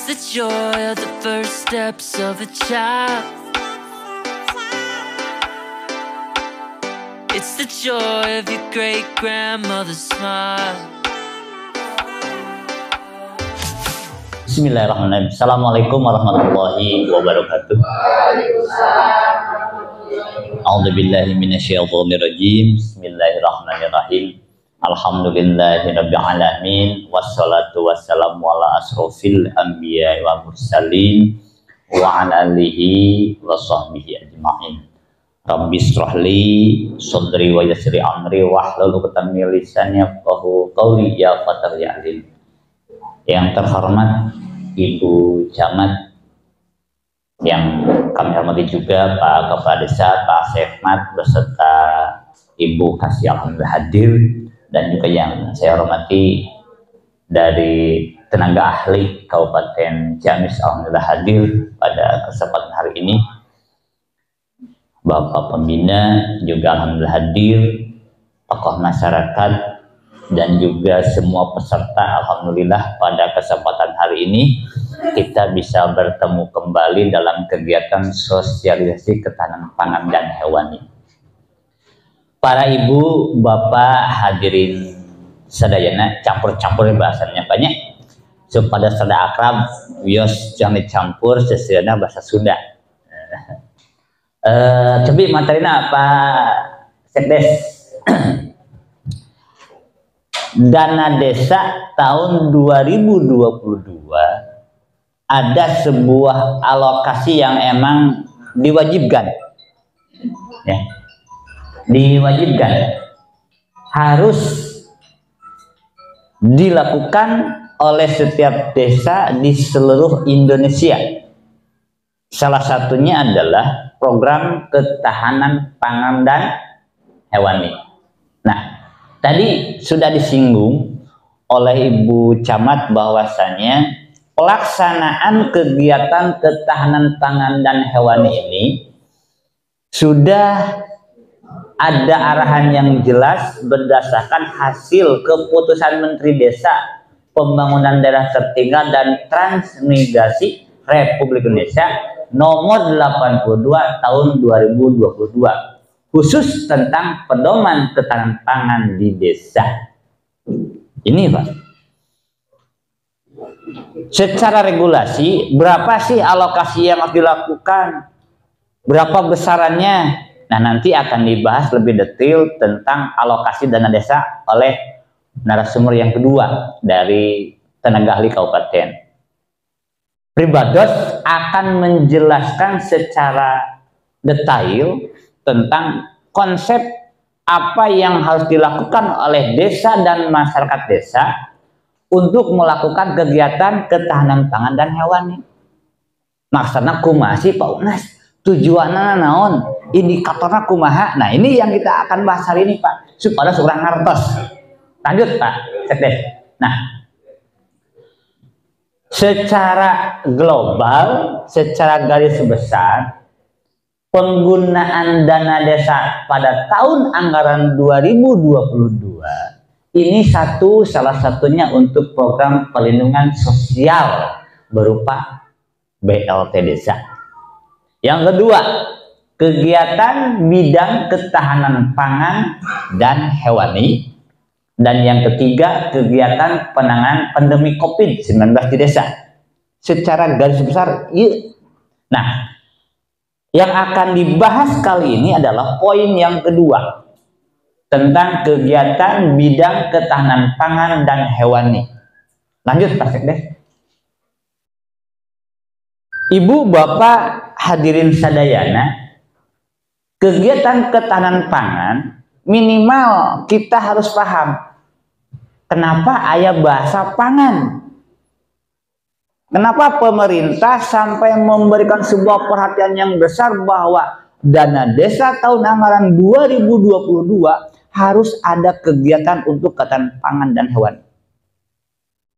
the joy of the first steps of a child. It's the joy of your great-grandmother's smile. Bismillahirrahmanirrahim. Assalamualaikum warahmatullahi wabarakatuh. A'udzubillahi minasyaitonirrajim. Bismillahirrahmanirrahim. Alhamdulillahirabbil alamin. Wassalatu wassalamu ala asrofil anbiya'i wal mursalin wa ala alihi wa sahbihi ajma'in. Rabbi shrahli sadri wa yassir amri wahlul 'uqdatam min lisani yafqahu qawli ya fatar ya alim. Yang terhormat Ibu Camat, yang kami hormati juga Pak Kepala Desa, Pak Sefmat beserta Ibu Kasih alhamdulillah hadir, dan juga yang saya hormati dari tenaga ahli Kabupaten Ciamis alhamdulillah hadir pada kesempatan hari ini. Bapak Pembina juga alhamdulillah hadir, tokoh masyarakat, dan juga semua peserta alhamdulillah pada kesempatan hari ini kita bisa bertemu kembali dalam kegiatan sosialisasi ketahanan pangan dan hewani. Para ibu, bapak, hadirin sadayana, campur-campur bahasanya banyak supaya sada akrab, wios jangan dicampur sesuai bahasa Sunda. Coba materinya apa, Sekdes? Dana desa tahun 2022 ada sebuah alokasi yang emang diwajibkan, ya, diwajibkan harus dilakukan oleh setiap desa di seluruh Indonesia. Salah satunya adalah program ketahanan pangan dan hewani. Nah, tadi sudah disinggung oleh Ibu Camat bahwasanya pelaksanaan kegiatan ketahanan pangan dan hewani ini sudah ada arahan yang jelas berdasarkan hasil keputusan Menteri Desa, Pembangunan Daerah Tertinggal dan Transmigrasi Republik Indonesia nomor 82 tahun 2022 khusus tentang pedoman ketahanan pangan di desa. Ini Pak, secara regulasi berapa sih alokasi yang harus dilakukan, berapa besarannya? Nah, nanti akan dibahas lebih detail tentang alokasi dana desa oleh narasumber yang kedua dari tenaga ahli kabupaten. Pribados akan menjelaskan secara detail tentang konsep apa yang harus dilakukan oleh desa dan masyarakat desa untuk melakukan kegiatan ketahanan pangan dan hewani. Maksudnya kumaha sih Pak Unas? Tujuannya naon? Indikatornya kumaha? Nah, ini yang kita akan bahas hari ini Pak, supaya seorang ngertos. Lanjut Pak Sekdes. Nah, secara global, secara garis besar, penggunaan dana desa pada tahun anggaran 2022 ini salah satunya untuk program perlindungan sosial berupa BLT desa. Yang kedua, kegiatan bidang ketahanan pangan dan hewani. Dan yang ketiga, kegiatan penanganan pandemi COVID-19 di desa. Secara garis besar, iya. Nah, yang akan dibahas kali ini adalah poin yang kedua tentang kegiatan bidang ketahanan pangan dan hewani. Lanjut Pak Sekdes. Ibu, bapak, hadirin sadayana, kegiatan ketahanan pangan minimal kita harus paham kenapa aya bahasa pangan. Kenapa pemerintah sampai memberikan sebuah perhatian yang besar bahwa dana desa tahun anggaran 2022 harus ada kegiatan untuk ketahanan pangan dan hewan.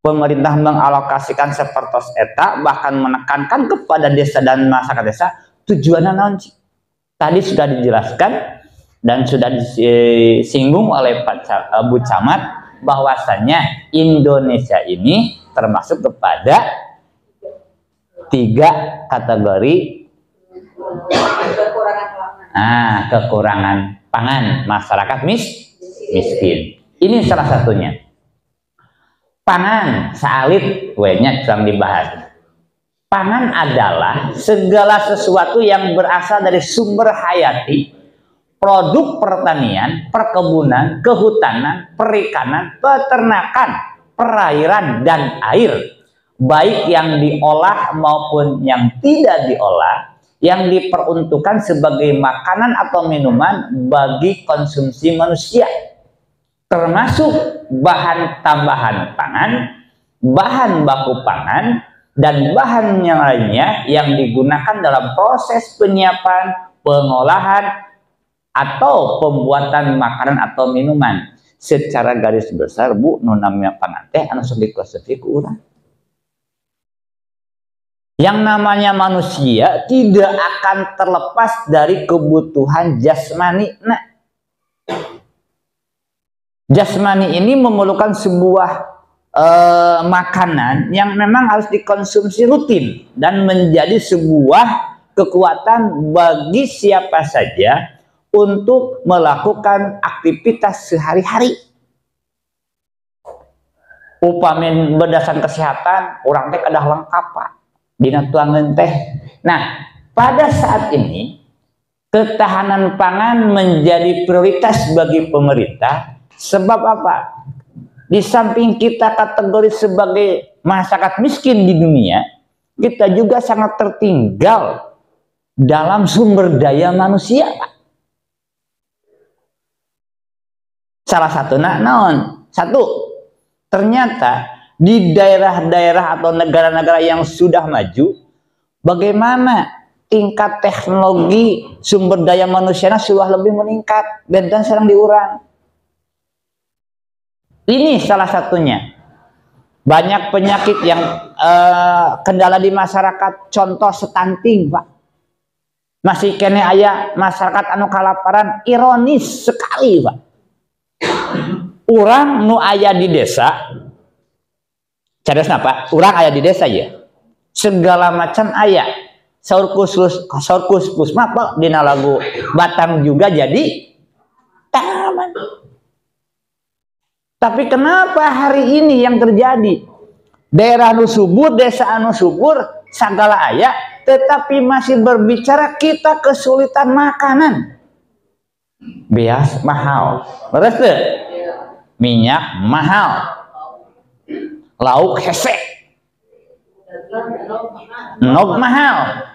Pemerintah mengalokasikan sepertos eta, bahkan menekankan kepada desa dan masyarakat desa tujuannya naon. Tadi sudah dijelaskan dan sudah disinggung oleh Pak Bu Camat bahwasanya Indonesia ini termasuk kepada 3 kategori kekurangan pangan masyarakat miskin. Ini salah satunya. Pangan salit banyak sedang dibahas. Pangan adalah segala sesuatu yang berasal dari sumber hayati, produk pertanian, perkebunan, kehutanan, perikanan, peternakan, perairan, dan air, baik yang diolah maupun yang tidak diolah, yang diperuntukkan sebagai makanan atau minuman bagi konsumsi manusia, termasuk bahan tambahan pangan, bahan baku pangan, dan bahan yang lainnya yang digunakan dalam proses penyiapan, pengolahan, atau pembuatan makanan atau minuman. Secara garis besar Bu, nu namanya pangan teh anu sok diklasifikasi urang. Yang namanya manusia tidak akan terlepas dari kebutuhan jasmani. Nah, jasmani ini memerlukan sebuah makanan yang memang harus dikonsumsi rutin dan menjadi sebuah kekuatan bagi siapa saja untuk melakukan aktivitas sehari-hari. Upami berdasarkan kesehatan orang teh kedah lengkap Pak dina tuangan teh. Nah, pada saat ini ketahanan pangan menjadi prioritas bagi pemerintah. Sebab apa? Di samping kita kategori sebagai masyarakat miskin di dunia, kita juga sangat tertinggal dalam sumber daya manusia. Salah satu satu, ternyata di daerah-daerah atau negara-negara yang sudah maju, bagaimana tingkat teknologi sumber daya manusianya sudah lebih meningkat dan sedang diurang. Ini salah satunya. Banyak penyakit yang kendala di masyarakat, contoh stunting Pak. Masih kene aya masyarakat anu kalaparan, ironis sekali Pak. Urang nu aya di desa, cadas napa? Urang aya di desa ya. Segala macam aya. Saur puspusma Pak dina lagu Batang juga jadi taman. Tapi kenapa hari ini yang terjadi? Daerah anu subur, desa anu subur, segala aya, tetapi masih berbicara kita kesulitan makanan. Beas mahal. Beres tuh? Minyak mahal. Lauk hese. Nog mahal.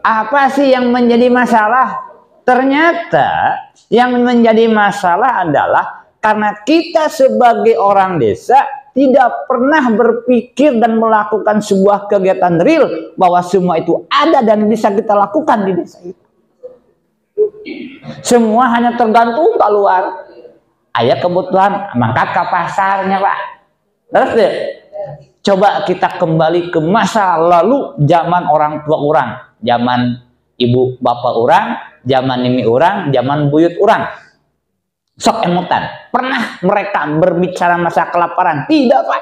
Apa sih yang menjadi masalah? Ternyata yang menjadi masalah adalah karena kita sebagai orang desa tidak pernah berpikir dan melakukan sebuah kegiatan real bahwa semua itu ada dan bisa kita lakukan di desa itu. Semua hanya tergantung keluar. Aya kebutuhan, mangkat ke pasarnya Pak. Terus deh, coba kita kembali ke masa lalu zaman orang tua orang, zaman ibu bapak orang, zaman nini orang, zaman buyut orang. Sok emutan. Pernah mereka berbicara masa kelaparan? Tidak Pak.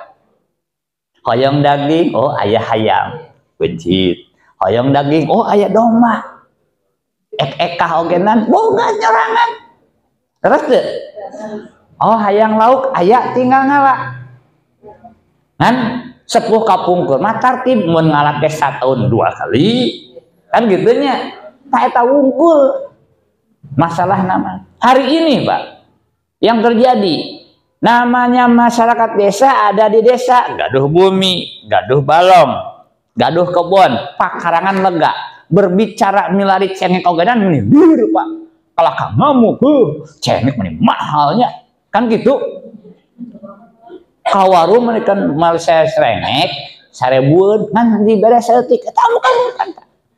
Hoyong daging, oh ayah hayam. Bencit. Hoyong daging, oh ayah domba. Ek-ekah ogenan, boga nyorangan. Terus deh. Oh hayang lauk, ayah tinggal ngala. Kan sepuh kapungkur, matartib mun ngalak teh satahun 2 kali. Kan gitunya. Tak eta wungkul. Masalah nama. Hari ini Pak, yang terjadi namanya masyarakat desa ada di desa, gaduh bumi, gaduh balong, gaduh kebun, pakarangan lega, berbicara milari cengek ogadan meni biru Pak. Kalau kamu cengek meni mahalnya, kan gitu. Kawaru mereka mal saya serengek, sarebuan kan dibere setik, tamu kan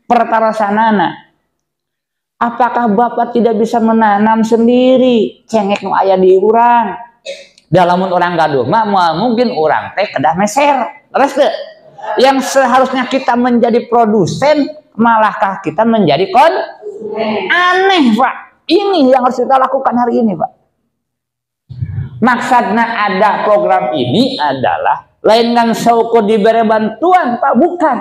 perkara sanana. Apakah Bapak tidak bisa menanam sendiri cengek nu aya di urang? Dalamun orang gaduh mah mungkin orang teh kedah meser. Terus deh, yang seharusnya kita menjadi produsen malahkah kita menjadi aneh Pak. Ini yang harus kita lakukan hari ini Pak. Maksudnya ada program ini adalah lain kan saukur diberi bantuan Pak, bukan,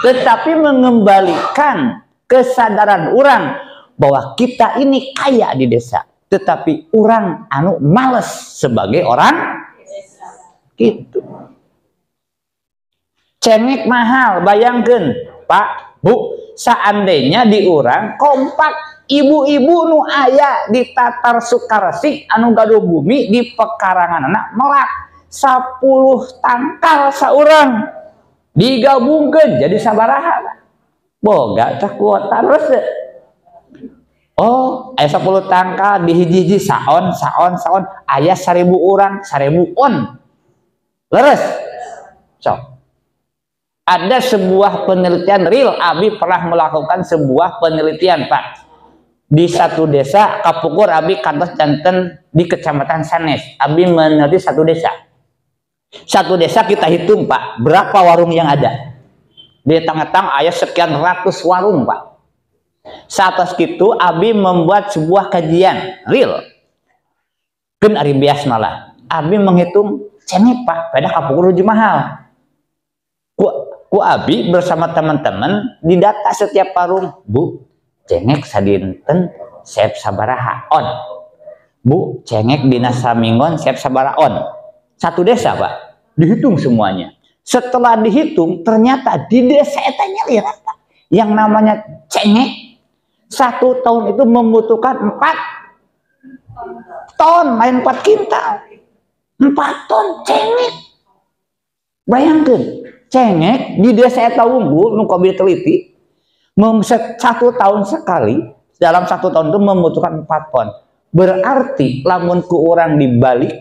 tetapi mengembalikan kesadaran orang bahwa kita ini kaya di desa, tetapi orang anu males sebagai orang gitu. Cengek mahal, bayangkan Pak Bu, seandainya di orang kompak ibu-ibu nu aya di Tatar Sukaresik anu gaduh bumi di pekarangan anak melak 10 tangkal saurang digabungkan jadi sabaraha boga teh kuota terus deh. Oh, aya 10 tangkal di hiji-hiji saon aya 1000 orang 1000 on leres. Sok ada sebuah penelitian real, Abi pernah melakukan sebuah penelitian Pak di satu desa Kapukur. Abi kantos janten di kecamatan Sanes. Abi meneliti satu desa kita hitung Pak berapa warung yang ada di tengah-tengah ayat sekian ratus warung Pak. Saat itu Abi membuat sebuah kajian real kan ari bias malah Abi menghitung cengek Pak pada Kapukur lebih mahal. Ku Abi bersama teman-teman didata setiap warung. Bu, cengek sadinten sep sabaraha on. Bu, cengek dina samingon sep sabaraha on. Satu desa Pak, dihitung semuanya. Setelah dihitung ternyata di desa etanya lihat Pak, yang namanya cengek 1 tahun itu membutuhkan 4 ton, main 4 kintal, 4 ton cengek. Bayangkan cengek di desa eta unggul nu kobi teliti 1 tahun sekali, dalam 1 tahun itu membutuhkan 4 ton. Berarti lamun ku orang dibalik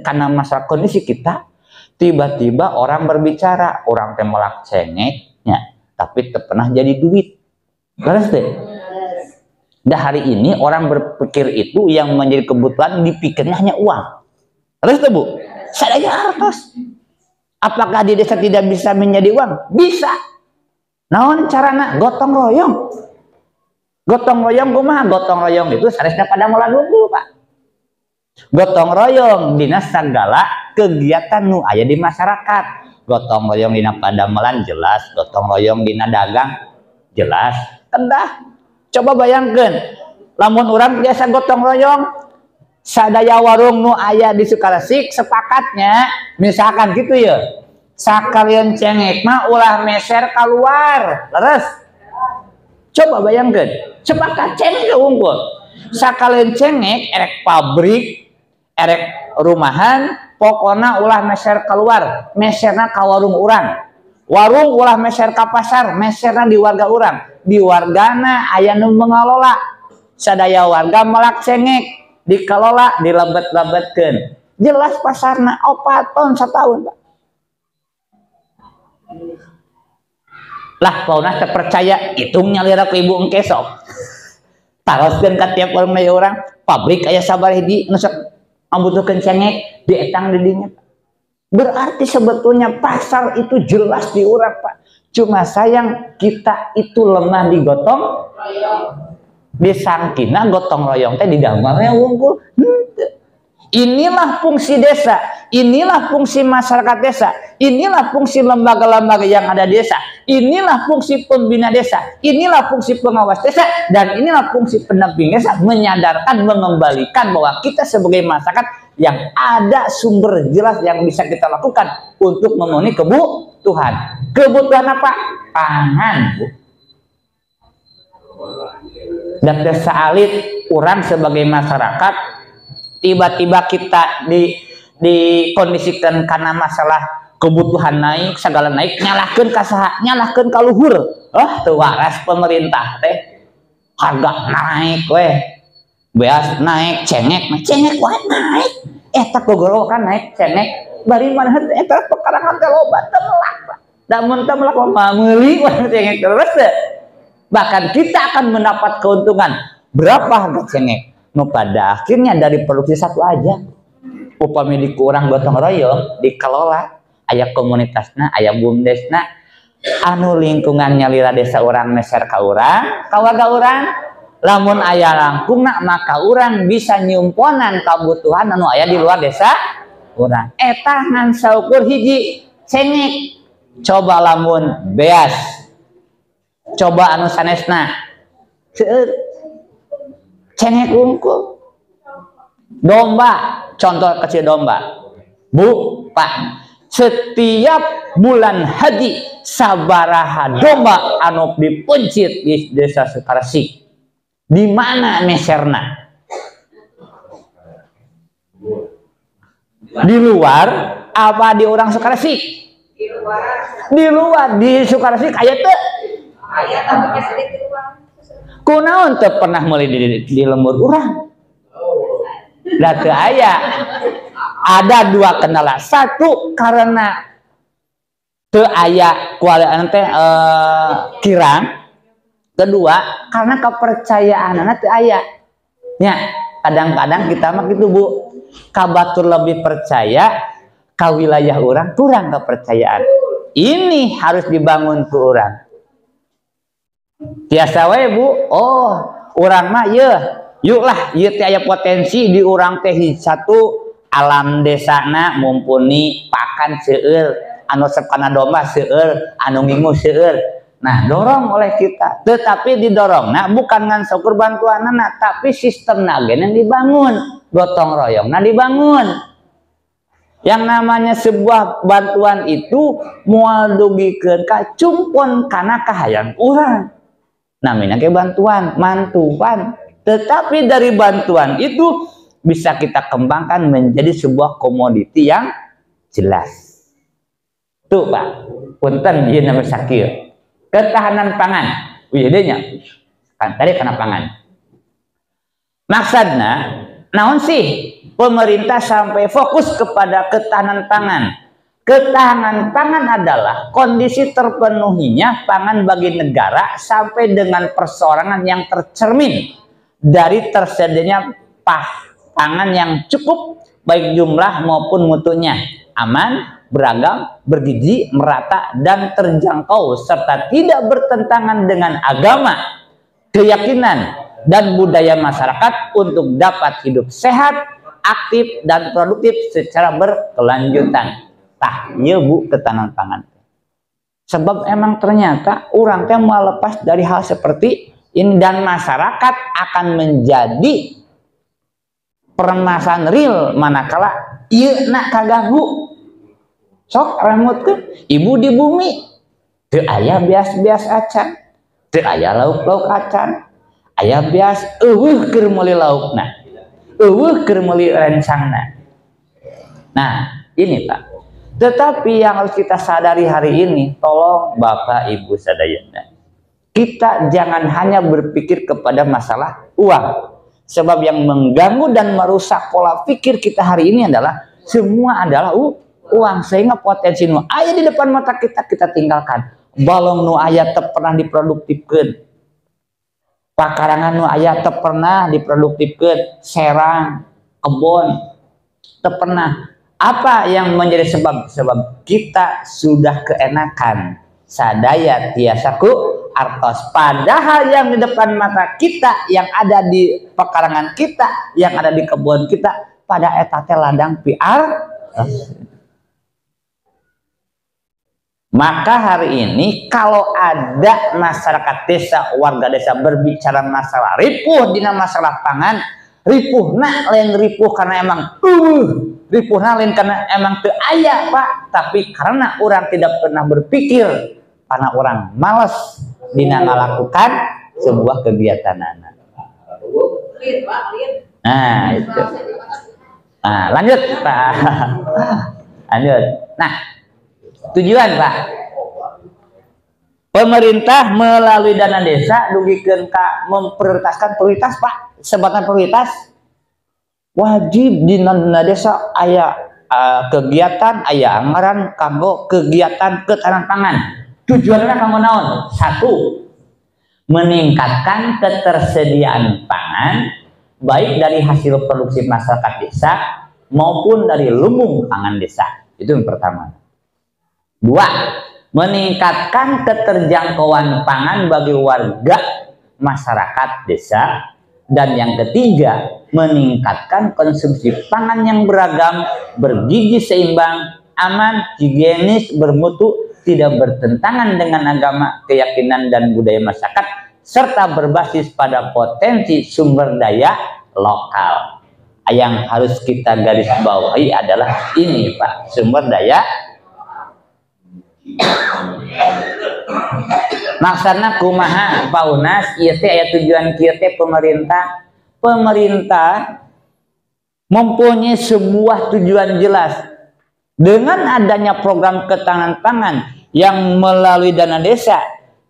karena masa kondisi kita, tiba-tiba orang berbicara orang teh melak cengeknya tapi teu pernah jadi duit. Beres deh. Dah hari ini orang berpikir itu yang menjadi kebutuhan dipikirnya hanya uang. Beres deh Bu. Sadaya hartos. Apakah di desa tidak bisa menjadi uang? Bisa. Naon carana? Gotong royong. Gotong royong kumaha? Gotong royong itu saresna pada mulai dulu Pak. Gotong royong dina segala kegiatan nu aya di masyarakat. Gotong royong dina padamelan jelas, gotong royong dina dagang jelas. Kedah. Coba bayangkan, lamun urang biasa gotong royong, sadaya warung nu aya di Sukaresik sepakatnya, misalkan gitu ya. Sakalian cengek mah ulah meser keluar, leres. Coba bayangkan, sepakat cengek unggul. Sakalian cengek erek pabrik erek rumahan pokoknya ulah meser keluar, meserna ka warung urang, warung ulah meser ka pasar, meserna di warga urang, di wargana aya nu mengelola, sadaya warga melak cengek dikelola dilebet-lebetkeun jelas pasarna 4 ton setahun Pak. Lah pauna teu percaya hitung nyalira ku ibu engke sok taroskeun ka tiap orang pabrik aya sabar hiji nu sok membutuhkan cengek dietang di dinya. Berarti sebetulnya pasar itu jelas di urang Pak. Cuma sayang kita itu lemah di gotong disangkina gotong royong teh didamelnya unggul. Inilah fungsi desa, inilah fungsi masyarakat desa, inilah fungsi lembaga-lembaga yang ada di desa, inilah fungsi pembina desa, inilah fungsi pengawas desa, dan inilah fungsi pendamping desa, menyadarkan, mengembalikan bahwa kita sebagai masyarakat yang ada sumber jelas yang bisa kita lakukan untuk memenuhi kebutuhan. Kebutuhan apa? Pangan, Bu. Dan desa alit, orang sebagai masyarakat tiba-tiba kita dikondisikan karena masalah kebutuhan naik, segala naik, nyalahkeun ka saha? Nyalahkeun ka luhur. Tuh waras pemerintah teh. Harga naik weh. Beas naik, cengek wae naik. Eta gogorokan naik cengek. Bari manahan eta pekarangan teh loba teu melak. Da mun teu melak mah meuli cengek terus deh. Bahkan kita akan mendapat keuntungan. Berapa harga cengek? No pada akhirnya dari produksi satu aja upami dikurang gotong royong dikelola aya komunitasna aya bumdesna anu lingkungannya lila desa orang meser ka urang ka warga urang lamun aya langkungna maka urang bisa nyumponan kebutuhan anu aya di luar desa urang eta ngan saukur hiji cengek. Coba lamun beas, coba anu sanesna seueur cengek unggul. Domba, contoh kecil domba. Bu, Pak, setiap bulan haji sabaraha domba anu dipencit di desa Sukaresik. Di mana meserna? Di luar apa di orang Sukaresik? Di luar. Di luar, di Sukaresik aya teu? Aya tapi sedikit di luar. Kunaon teu pernah meuli di lembur urang? Da teu aya. Ada dua kendala. Satu karena teu aya kualian teh kirang. Kedua karena kepercayaan anak teu aya. Nya, kadang-kadang kita mah gitu Bu. Kabatur lebih percaya ka wilayah orang kurang kepercayaan. Ini harus dibangun ke orang. Tiasa we Bu. Oh, orang mah yuk lah, ieu teh aya potensi di urang teh satu alam desana mumpuni pakan seueur, anu sepana domba seueur, anu ngingu seueur. Nah, dorong oleh kita. Tetapi didorong nah bukan ngan syukur bantuanna, tapi sistemna ge yang dibangun, gotong royongna dibangun. Yang namanya sebuah bantuan itu moal dugikeun ka cumpon kana kahayang urang. Namanya ke bantuan, mantuan. Tetapi dari bantuan itu bisa kita kembangkan menjadi sebuah komoditi yang jelas. Tuh Pak, punten ieu nama sakieu. Ketahanan pangan. Wijadenya kan tadi karena pangan. Maksudnya, naon sih pemerintah sampai fokus kepada ketahanan pangan? Ketahanan pangan adalah kondisi terpenuhinya pangan bagi negara sampai dengan persorangan yang tercermin dari tersedianya pangan yang cukup baik jumlah maupun mutunya, aman, beragam, bergizi, merata, dan terjangkau serta tidak bertentangan dengan agama, keyakinan, dan budaya masyarakat untuk dapat hidup sehat, aktif, dan produktif secara berkelanjutan. Tah, iya Bu, ketahanan pangan. Sebab emang ternyata orang teh mau lepas dari hal seperti ini dan masyarakat akan menjadi permasalahan real manakala ieu nak kaganggu. Sok ramutkeun ibu di bumi teu aya bias-bias acan, teu aya lauk-lauk acan, aya bias eueuh keur meuli laukna, eueuh keur meuli rencangna. Nah, ini Pak. Tetapi yang harus kita sadari hari ini, tolong Bapak Ibu sadayana, kita jangan hanya berpikir kepada masalah uang. Sebab yang mengganggu dan merusak pola pikir kita hari ini adalah semua adalah uang, sehingga potensi nu aya di depan mata kita tinggalkan. Balong nu aya teu pernah diproduktifkeun. Pakarangan nu aya teu pernah diproduktifkeun, serang, kebon teu pernah. Apa yang menjadi sebab? Sebab kita sudah keenakan sadaya tiasa ku artos. Padahal yang di depan mata kita, yang ada di pekarangan kita, yang ada di kebun kita, pada eta teh ladang piar. Maka hari ini kalau ada masyarakat desa, warga desa berbicara masalah ripuh dina masalah pangan, ripuhna lain ripuh karena emang ripuhna lain karena emang teu aya Pak, tapi karena orang tidak pernah berpikir, karena orang malas dina ngalakukan sebuah kegiatan anak. Nah, itu. Nah, lanjut Pak. Lanjut. Nah, tujuan Pak, pemerintah melalui dana desa dugikeun ka memprioritaskan prioritas Pak. Sebutan prioritas wajib di dana desa aya kegiatan, aya anggaran kanggo kegiatan ketahanan pangan. Tujuannya kanggo naon? Satu, meningkatkan ketersediaan pangan baik dari hasil produksi masyarakat desa maupun dari lumbung pangan desa. Itu yang pertama. Dua, meningkatkan keterjangkauan pangan bagi warga masyarakat desa Dan yang ketiga, meningkatkan konsumsi pangan yang beragam, bergizi seimbang, aman, higienis, bermutu, tidak bertentangan dengan agama, keyakinan, dan budaya masyarakat, serta berbasis pada potensi sumber daya lokal. Yang harus kita garis bawahi adalah ini Pak, sumber daya. Maksudnya kumaha Pak Unas, ieu teh aya tujuan kieu teh pemerintah mempunyai sebuah tujuan jelas dengan adanya program ketahanan pangan yang melalui dana desa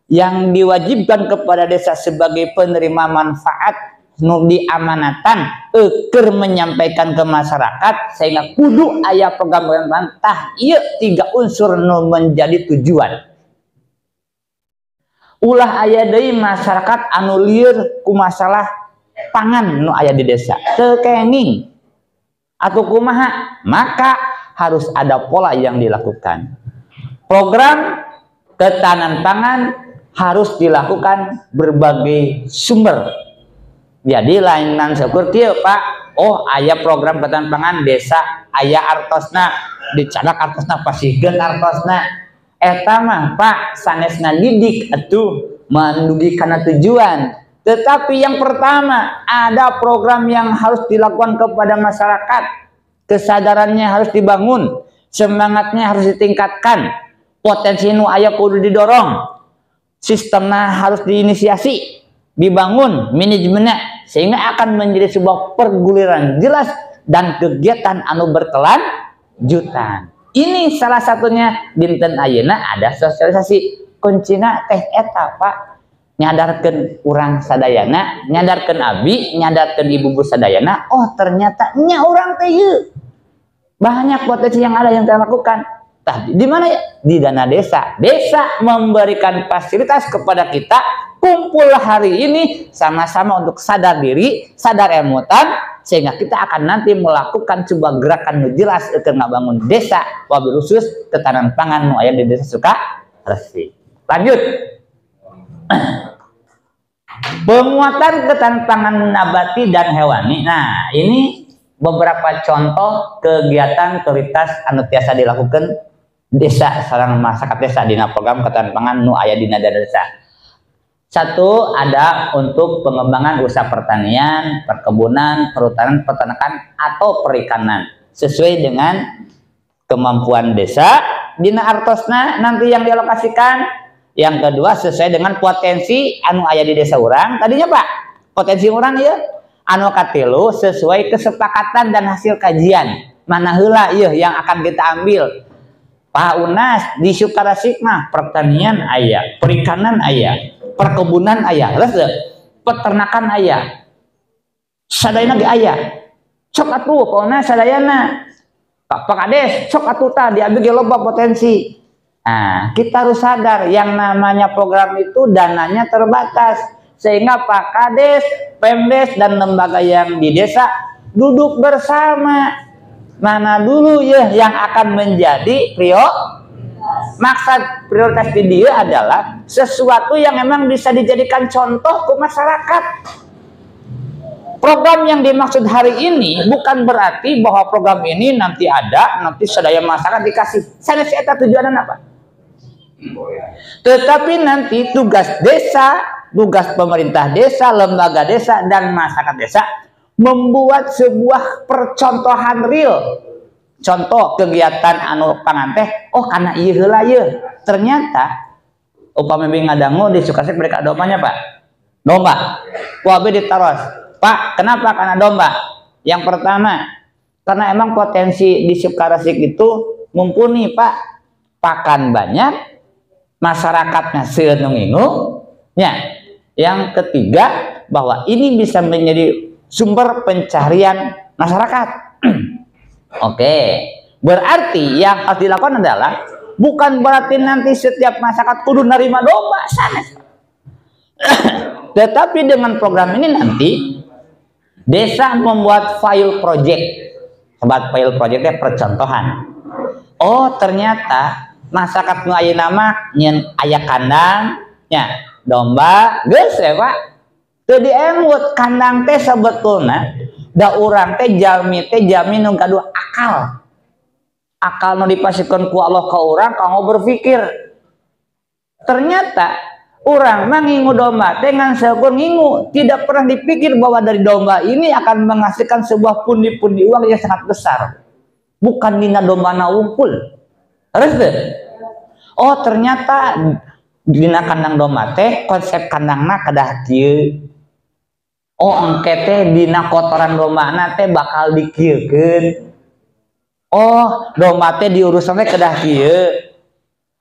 yang diwajibkan kepada desa sebagai penerima manfaat nu diamanatan keur menyampaikan ke masyarakat, sehingga kudu aya program pangan tah ieu 3 unsur nu menjadi tujuan. Ulah aya deui masyarakat anu lieur ku masalah pangan nu aya di desa teu kenging atuh kumaha, maka harus ada pola yang dilakukan. Program ketahanan pangan harus dilakukan berbagai sumber. Jadi lainan seperti Pak, oh aya program ketahanan pangan desa, aya artosna, dicadak artosna pasihkeun artosna. Eta mah Pak sanesna didik atuh menuju kana tujuan. Tetapi yang pertama, ada program yang harus dilakukan kepada masyarakat. Kesadarannya harus dibangun, semangatnya harus ditingkatkan, potensi nu aya kudu didorong, sistemnya harus diinisiasi, dibangun manajemennya, sehingga akan menjadi sebuah perguliran jelas dan kegiatan anu berkelanjutan. Ini salah satunya dinten ayeuna ada sosialisasi. Kuncina teh eta Pak, nyadarkeun urang sadayana, nyadarkeun abdi, nyadarkeun ibu-ibu sadayana, oh ternyata nya urang teh ieu banyak potensi yang ada yang kita lakukan. Tah di mana ya? Di dana desa. Desa memberikan fasilitas kepada kita, kumpul hari ini sama-sama untuk sadar diri, sadar emutan, sehingga kita akan nanti melakukan sebuah gerakan jelas untuk ngabangun desa, wabil khusus ketahanan pangan nu aya di desa Sukaresi. Lanjut. Penguatan ketahanan pangan nabati dan hewani. Nah, ini beberapa contoh kegiatan prioritas anu tiasa dilakukan desa sareng masyarakat desa dina program ketahanan pangan nu aya dina desa. Satu, ada untuk pengembangan usaha pertanian, perkebunan, perhutanan, peternakan, atau perikanan sesuai dengan kemampuan desa dina artosna nanti yang dialokasikan. Yang kedua, sesuai dengan potensi anu aya di desa urang. Tadinya Pak, potensi urang ya anu katilu sesuai kesepakatan dan hasil kajian. Mana heula ieu yang akan kita ambil. Pak Unas di Sukaresi mah pertanian aya, perikanan aya, perkebunan aya, peternakan aya, sadayana ge aya. Sok atuh pokona sadayana. Pak Kades, sok atuh tah diambil ge loba potensi. Nah, kita harus sadar yang namanya program itu dananya terbatas, sehingga Pak Kades, Pemdes, dan lembaga yang di desa duduk bersama. Mana dulu ya yang akan menjadi maksud prioritas di dia adalah sesuatu yang memang bisa dijadikan contoh ke masyarakat. Program yang dimaksud hari ini bukan berarti bahwa program ini nanti ada, nanti sadaya masyarakat dikasih. Sanes eta tujuanan apa? Tetapi nanti tugas desa, tugas pemerintah desa, lembaga desa, dan masyarakat desa membuat sebuah percontohan real. Contoh kegiatan anu pangan teh, oh karena ieu heula ieu. Ternyata upami ngadangu di Sukaresi mereka dombanya Pak. Domba. Wabe ditaros. Pak, kenapa karena domba? Yang pertama, karena emang potensi di Sukaresi itu mumpuni Pak. Pakan banyak, masyarakatnya seueung-eung. Ya. Yang ketiga, bahwa ini bisa menjadi sumber pencarian masyarakat. Oke, berarti yang harus dilakukan adalah bukan berarti nanti setiap masyarakat kudu nerima domba sanes. Tetapi dengan program ini nanti desa membuat file project. Sobat file projectnya percontohan. Oh ternyata masyarakat nu ayeuna mah nyen aya kandang, nya domba, geus ya Pak. teu diemut kandang teh sebetulna da urang teh jalmi nu gaduh akal nu dipasikeun ku Allah ka urang kanggo berpikir. Ternyata urang mah ngingu domba teh ngan seukur ngingu, tidak pernah dipikir bahwa dari domba ini akan menghasilkan sebuah pundi-pundi uang yang sangat besar. Bukan dina dombana wungkul. Terus deh. Oh ternyata dina kandang domba teh konsep kandangna kedah kieu. Oh engke teh dina kotoran dombana teh bakal dikieukeun. Oh domba teh diurusan teh kedah kieu.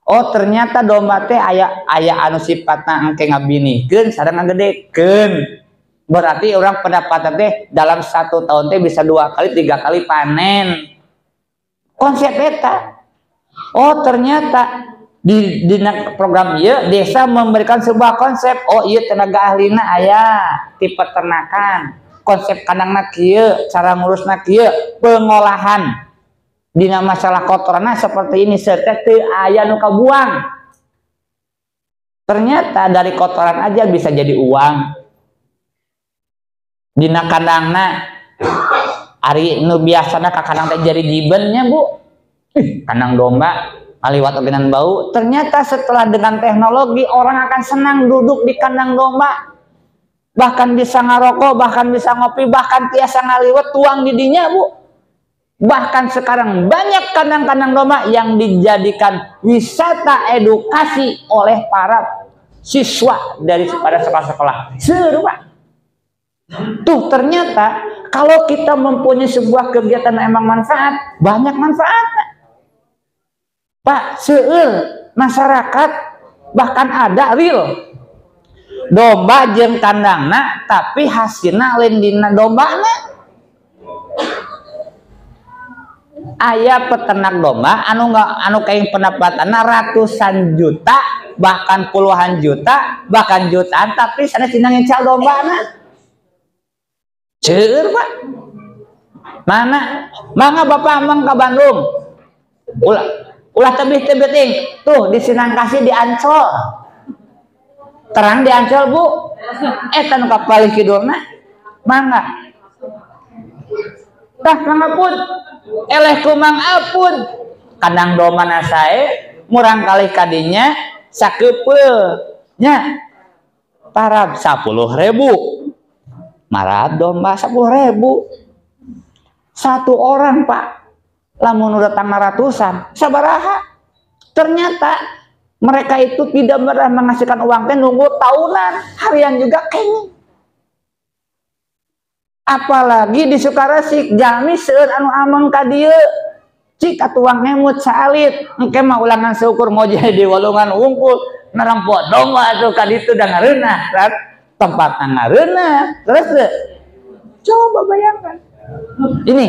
Oh ternyata domba teh aya anu sifatna engke ngabinikeun sareng ngagedekeun. Berarti orang pendapatan teh dalam 1 tahun teh bisa 2 kali 3 kali panen. Konsep eta. Oh ternyata di program ieu desa memberikan sebuah konsep. Oh iya tenaga ahlina aya ti peternakan. Konsep kandangna kieu, cara ngurusna kieu, pengolahan. Dina masalah kotoranna seperti ini serta teu aya nu kabuang. Ternyata dari kotoran aja bisa jadi uang. Dina kandangna ari nu biasana ka kandang teh jadi jibennya Bu. Kandang domba aliwat ogenan bau. Ternyata setelah dengan teknologi orang akan senang duduk di kandang domba. Bahkan bisa ngarokok, bahkan bisa ngopi, bahkan tiasa ngaliwat tuang didinya Bu. Bahkan sekarang banyak kandang-kandang domba yang dijadikan wisata edukasi oleh para siswa dari pada sekolah-sekolah. Seru Pak. Tuh ternyata kalau kita mempunyai sebuah kegiatan yang emang manfaat, banyak manfaatnya. Pak, seueur masyarakat bahkan ada real domba jeung kandangna tapi hasilna lain dina dombana. Aya peternak domba anu kaing pendapatanna ratusan juta, bahkan puluhan juta, bahkan jutaan tapi sanes dina ngincal dombana. Seueur Pak. Mana? Mangga Bapak mang ka Bandung. Ulah tebih-tebih tuh di Sinangkasi di Ancol. Terang di Ancol Bu. Eta nu kapalih kidulna. Mangga. Tah mangga pun. Eleh kumang apun. Kandang domana sae murang kalih kadinya sakeupeul nya. Parab 10.000. Marab domba 10.000. Satu orang Pak. Lamun datang ratusan, sabaraha. Ternyata mereka itu tidak pernah menghasilkan uang teh nunggu tahunan, harian juga kayaknya. Apalagi di Sukaresik, jalmi seueur anu ameng ka dieu. Cik atuang ngemut salit, engke mah ulangan seukur ngojeh di walungan unggul, narampok domba atuh ka ditu da ngareunah, tempatna ngareunah. Terus coba bayangkan. Ini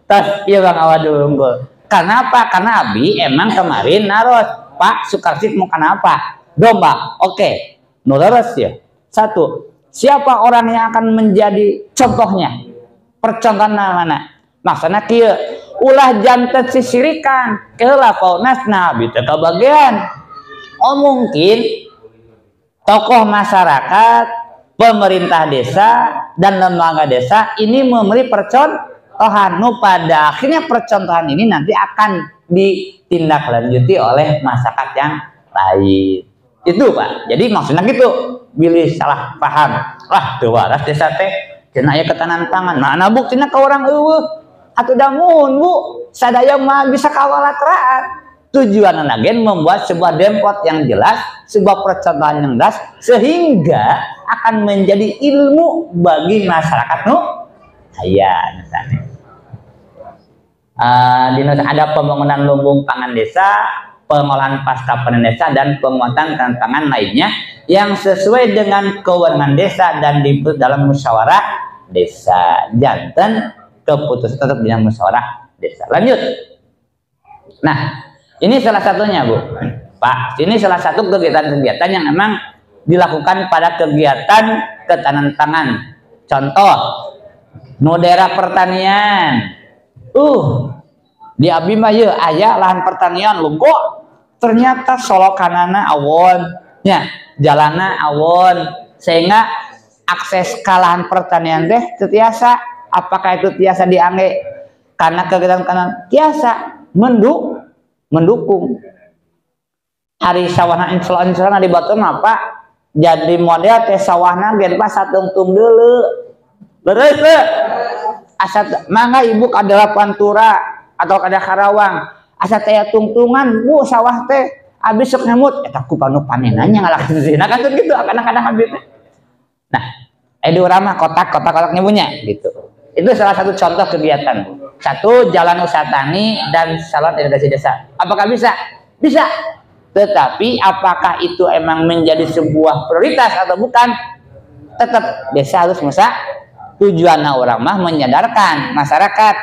tas iya Bang Awadul unggul. Kenapa? Karena Abi emang kemarin naros Pak Sukarsik mau kenapa? Domba. Oke. Nularus ya. 1. Siapa orang yang akan menjadi contohnya? Percontohan mana? Maksudnya kieu ulah janten sisirikan keula paunasna Abi teh kabagian. Oh mungkin tokoh masyarakat, pemerintah desa dan lembaga desa ini memberi percontohan pada akhirnya percontohan ini nanti akan ditindaklanjuti oleh masyarakat yang lain. Itu Pak. Jadi maksudnya gitu, bilih salah paham. Wah, teu waras desa teh cenah aya ketahanan pangan. Mana buktina ka urang eueuh atuh damun Bu, sadaya mah bisa kawalat raat. Tujuan agen membuat sebuah dempot yang jelas, sebuah percontohan yang jelas sehingga akan menjadi ilmu bagi masyarakat nu aya misalnya. Ada pembangunan lumbung pangan desa, pengolahan pasca panen desa dan penguatan tantangan lainnya yang sesuai dengan kewenangan desa dan diputus dalam musyawarah desa. Janten keputusan tetap dalam musyawarah desa. Lanjut. Nah, ini salah satunya Bu. Pak, ini salah satu kegiatan-kegiatan yang memang dilakukan pada kegiatan ketahanan pangan. Contoh, nu daerah pertanian. Di Abi mah ye aya lahan pertanian lungko. Ternyata solokanana awon, nya jalana awon, sehingga akses ke lahan pertanian teh tiasa. Apakah itu tiasa diangge karena kegiatan kanan tiasa mendukung hari sawahna insya di batu apa jadi model teh sawahna gen pas satungtung dulu beres asa mangga ibu adalah pantura atau kada Karawang asa teh tungtungan bu sawah teh abis sok nyamut eta ku panu panenannya ngalakeun zina kan gitu kadang-kadang habis nah diorama kotak nyebunya gitu. Itu salah satu contoh kegiatan. Satu, jalan usaha tani dan salon irigasi desa. Apakah bisa? Bisa. Tetapi apakah itu emang menjadi sebuah prioritas atau bukan? Tetap desa harus masa tujuannya orang mah menyadarkan masyarakat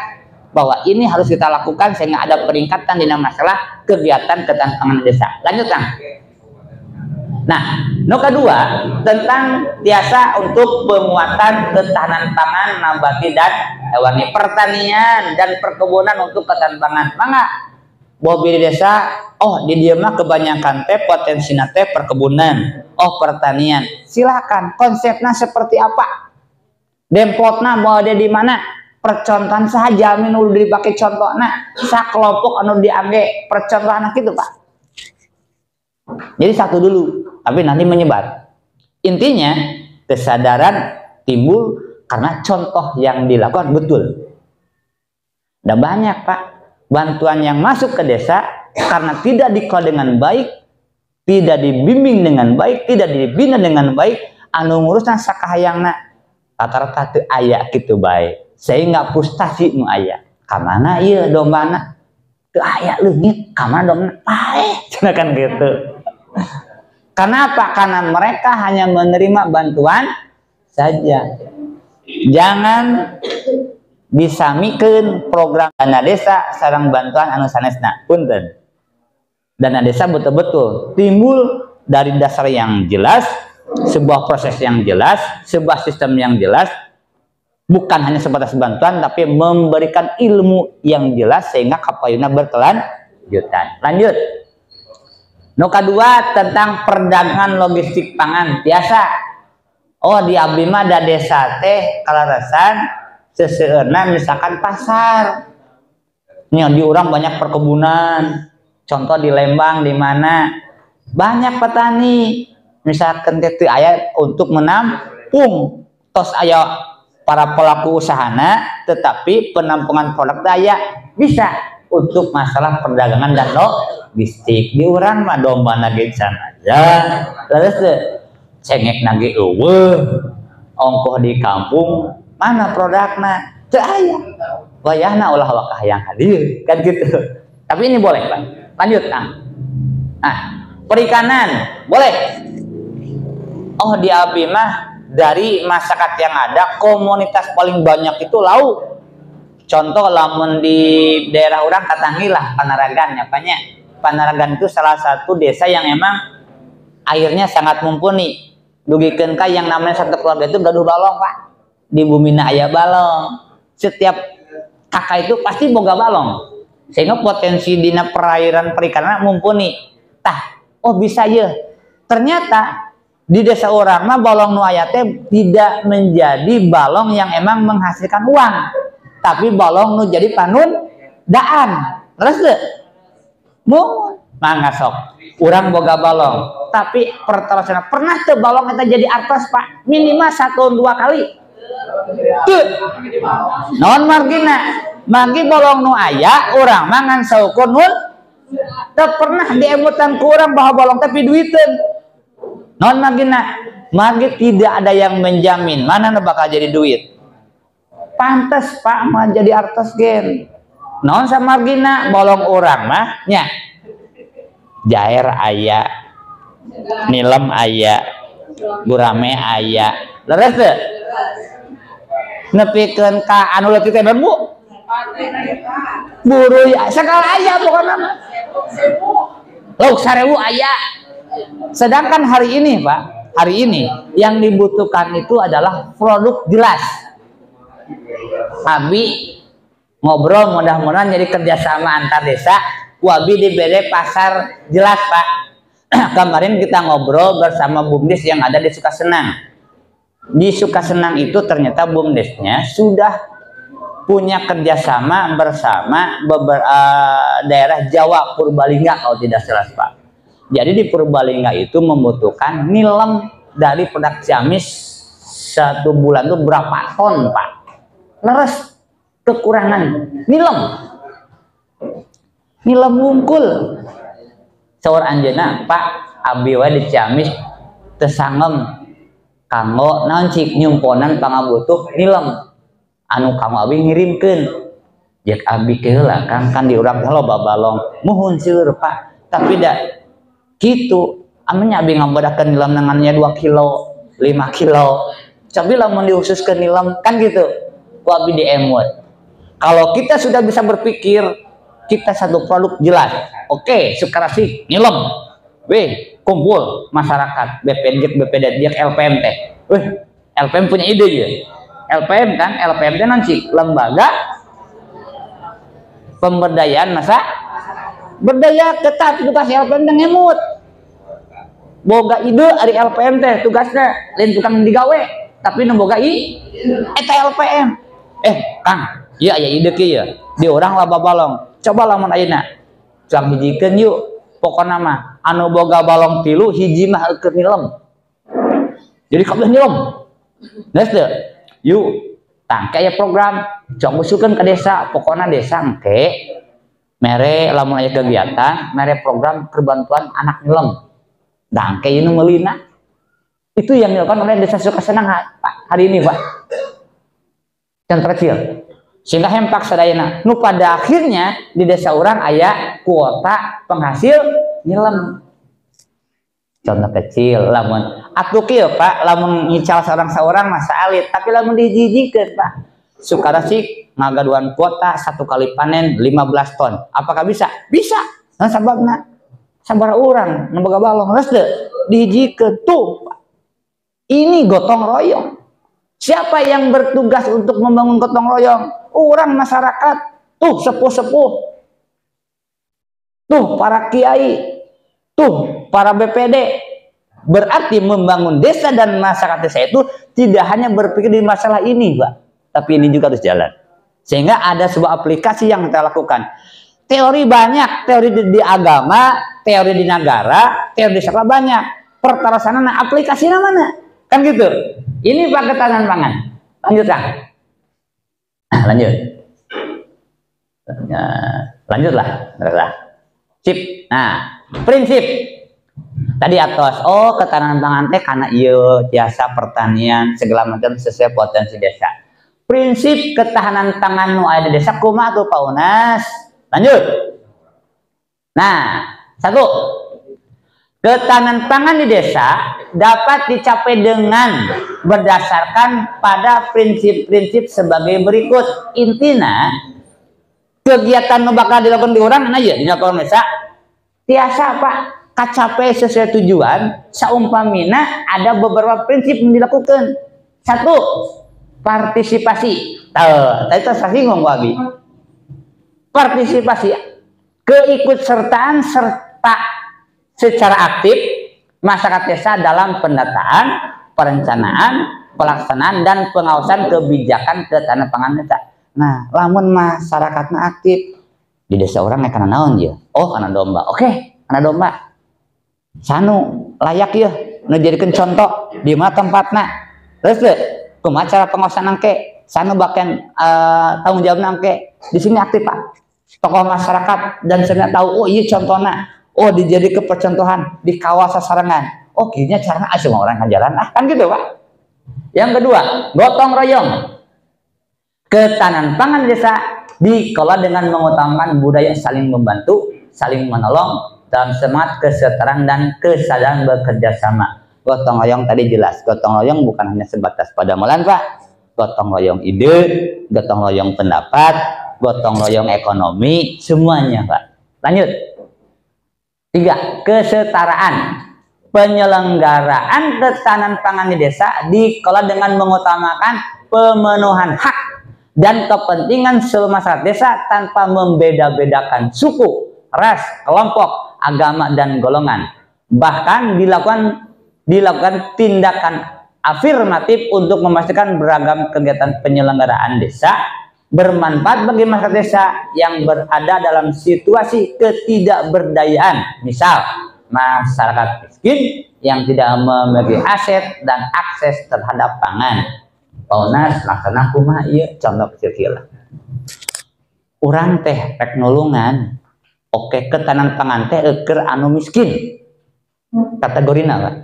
bahwa ini harus kita lakukan sehingga ada peningkatan dalam masalah kegiatan ketahanan desa. Lanjut, Kang. Nah, kedua tentang tiasa untuk penguatan ketahanan pangan nabati dan hewani, pertanian dan perkebunan untuk ketahanan pangan. Mangga bobi di desa, di dieu mah kebanyakan teh potensina teh perkebunan, pertanian. Silakan konsepnya seperti apa? Dempotna mau ada di mana? Percontohan saja minul dipakai contohna sakelompok anu diangge percontohan gitu, Pak. Jadi satu dulu, tapi nanti menyebar. Intinya kesadaran timbul karena contoh yang dilakukan betul. Dan banyak, Pak, bantuan yang masuk ke desa karena tidak dikelola dengan baik, tidak dibimbing dengan baik, tidak dibina dengan baik, anu ngurusna sakahayangna rata-rata teu aya kitu baik. Sehingga frustasi nu aya. Ka mana ieu dombana? Teu aya leungit, ka mana dombana? Paeh, kan gitu. Kenapa? Karena mereka hanya menerima bantuan saja. Jangan disamikeun program dana desa sareng bantuan anu sanesna. Punten. Dana desa betul-betul timbul dari dasar yang jelas, sebuah proses yang jelas, sebuah sistem yang jelas, bukan hanya sebatas bantuan tapi memberikan ilmu yang jelas sehingga kapayuna berkelanjutan. Lanjut. Kedua tentang perdagangan logistik pangan biasa. Di abdi mah da desa teh kalarasan seseueurna misalkan pasar. Di urang banyak perkebunan. Contoh di Lembang di mana banyak petani. Misalkan teh aya untuk menampung tos aya para pelaku usahana tetapi penampungan produk daya bisa untuk masalah perdagangan dan logistik. Di urang mah domba nage can aja terus cengek nage eueuh ongkoh di kampung mana produkna teu aya wayahna ulah wakah yang hadir kan gitu. Tapi ini boleh, Pak. Lanjut, Kang. Nah, perikanan boleh. Di abdi mah dari masyarakat yang ada komunitas paling banyak itu laut. Contoh lamun di daerah orang Katangi lah Panaragan ya Pak nya. Panaragan itu salah satu desa yang emang airnya sangat mumpuni. Dugikeun ka yang namanya satu keluarga itu gaduh balong, Pak. Di bumina aya balong. Setiap kakak itu pasti boga balong. Sehingga potensi dina perairan perikanan mumpuni. Bisa ya. Ternyata di desa orang mah balong nu aya teh tidak menjadi balong yang emang menghasilkan uang. Tapi balong nu jadi panun daan. Terus deh. Mangga sok. Urang boga balong. Tapi perterusana pernah tuh balong kita jadi artos, Pak. Minimal 1-2 kali. Tuh. Non margina. Magi bolong nu aya urang mangan saukur nun. Teu pernah diemutan ku urang bahwa bolong tapi duiteun. Non margina. Magi tidak ada yang menjamin mana nu bakal jadi duit. Pantes Pak mah jadi artos gen. Non samargina bolong urang mah nya. Jair aya, nilem aya, gurame aya. Leres teu? Nepikeun ka anu leutik teh Bu. Buru sakal aya pokona mah. Lauk 1000 aya. Sedangkan hari ini, Pak, hari ini yang dibutuhkan itu adalah produk jelas. Abi ngobrol mudah-mudahan jadi kerjasama antar desa. Wabi diberi pasar jelas, Pak. Kemarin kita ngobrol bersama BUMDes yang ada di Sukasenang. di Sukasenang itu ternyata BUMDesnya sudah punya kerjasama bersama beberapa daerah Jawa Purbalingga kalau tidak salah Pak. Jadi di Purbalingga itu membutuhkan nilem dari produk Ciamis 1 bulan itu berapa ton Pak? Leres kekurangan nilem wungkul. Saur anjeuna Pak abdi wae di Ciamis teu sangem kanggo naon cik nyumponan pangabutuh nilem anu kamu abdi ngirimkeun. Jek abdi keula kan di urang teh loba balong muhun seueur Pak. Tapi da kitu amanya abdi ngabodakeun nilem nangannya 2 kilo 5 kilo. Cobi lamun diususkeun nilem kan gitu. Ku abdi diemut. Kalau kita sudah bisa berpikir kita satu produk jelas. Oke, Sukarasi nilem. Weh, kumpul masyarakat BPD, LPM teh. Weh, LPM punya ide ya. LPM kan, LPM teh nanti lembaga pemberdayaan masa berdaya ketat tugas LPM teh ngemut. Boga ide ari LPM teh tugasnya lain tukang digawe, tapi nu boga eta LPM. Kang, ieu aya ide kieu ya. Di urang laba balong. Coba lamun ayeuna cuang hijikeun yuk. Pokona mah anu boga balong 3 hiji mah keur nilem. Jadi kabeh nilem. Geus teu? Yuk, tangke aya program, coba usulkeun ke desa, pokona desa engke mere lamun aya kegiatan, mere program perbantuan anak nilem. Tangke ieu nu meulina. Itu yang dilakukan oleh Desa Sukasenang Pak hari ini, Pak. Yang kecil. Sehingga hempak sadayana. Nu pada akhirnya di desa orang aya kuota penghasil nilem. Contoh kecil, lamun atuh kieu Pak, lamun ngical seorang masa alit, tapi lamun dijijikeun Pak. Sukarasi ngagaduan kuota 1 kali panen 15 ton. Apakah bisa? Bisa. Nah sababna sabar urang nu boga balong geus teu dijijikeun tuh Pak. Ini gotong royong. Siapa yang bertugas untuk membangun gotong royong? Orang masyarakat. Tuh sepuh-sepuh. Tuh para kiai. Tuh para BPD. Berarti membangun desa dan masyarakat desa itu tidak hanya berpikir di masalah ini Pak, tapi ini juga harus jalan. Sehingga ada sebuah aplikasi yang kita lakukan. Teori banyak, teori di agama, teori di negara, teori di sekolah banyak. Pertarasanana aplikasinya mana? Kan gitu. Ini Pak ketahanan pangan. Lanjut Kang. Lanjut. Lanjutlah. Sip. Nah, prinsip tadi atos. Oh, ketahanan pangan teh karena ieu jasa pertanian segala macam sesuai potensi desa. Prinsip ketahanan pangan nu aya di desa kumaha tuh Pak Unas? Lanjut. Nah, 1. Ketahanan pangan di desa dapat dicapai dengan berdasarkan pada prinsip-prinsip sebagai berikut. Intina kegiatan nu bakal dilakukan di urang aya di desa tiasa Pak kacapai sesuai tujuan saumpamina ada beberapa prinsip yang dilakukan. 1. Partisipasi. Tadi tersinggung Abi. Partisipasi, keikutsertaan serta secara aktif masyarakat desa dalam pendataan, perencanaan, pelaksanaan dan pengawasan kebijakan ketahanan pangan desa. Nah, lamun masyarakatnya aktif di desa orang karena naon ya? Oh, karena domba. Oke, karena domba. Sanu layak ya, ngejadikan contoh di mana tempatnya. Terus deh, kumaha cara pengawasan angke? Sanu bagian tanggung jawab angke. Di sini aktif Pak. Tokoh masyarakat dan saya tahu. Oh iya contohnya. Oh dijadi kepercontohan di kawasan sasarangan. Oh kayaknya caranya semua orang ngajaran kan gitu Pak. Yang kedua, gotong royong. Ketahanan pangan desa dikelola dengan mengutamakan budaya saling membantu, saling menolong dalam semangat kesetaraan dan kesadaran bekerja sama. Gotong royong tadi jelas. Gotong royong bukan hanya sebatas pada molan Pak. Gotong royong ide, gotong royong pendapat, gotong royong ekonomi, semuanya Pak. Lanjut. 3. Kesetaraan. Penyelenggaraan ketahanan pangan di desa dikelola dengan mengutamakan pemenuhan hak dan kepentingan seluruh masyarakat desa tanpa membeda-bedakan suku, ras, kelompok, agama dan golongan. Bahkan dilakukan tindakan afirmatif untuk memastikan beragam kegiatan penyelenggaraan desa bermanfaat bagi masyarakat desa yang berada dalam situasi ketidakberdayaan, misal masyarakat miskin yang tidak memiliki aset dan akses terhadap pangan. Paunas laksana kumaha ieu contoh kecil lah. Urang teh rek nulungan, oke ketanan pangan teh eukeur anu miskin. Kategorina lah,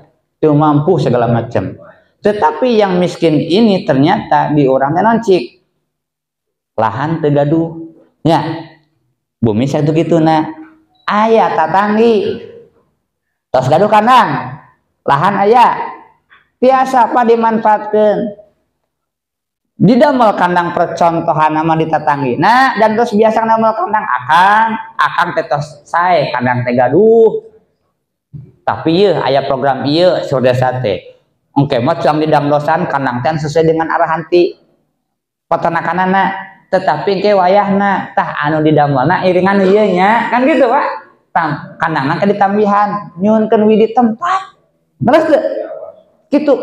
teu mampu segala macam. Tetapi yang miskin ini ternyata di orangnya nancik. Lahan teu gaduh. Ya. Bumi satu kituna. Aya tatanggi. Tos gaduh kandang. Lahan aya. Tiasa apa dimanfaatkeun. Didamel kandang percontohan nama di tatanggi. Nah, dan terus biasa damel kandang akang teh tos sae kandang teh gaduh. Tapi ieu aya program ieu sur desa teh. Engke mah cang didangdosan kandang teh sesuai dengan arahan ti peternakanana. Tetapi ke wayahna tah anu didamelna iringan ieu nya kan gitu Pak. Kandangna ke ditambihan nyuhunkeun widi tempat. Terus teu? Gitu.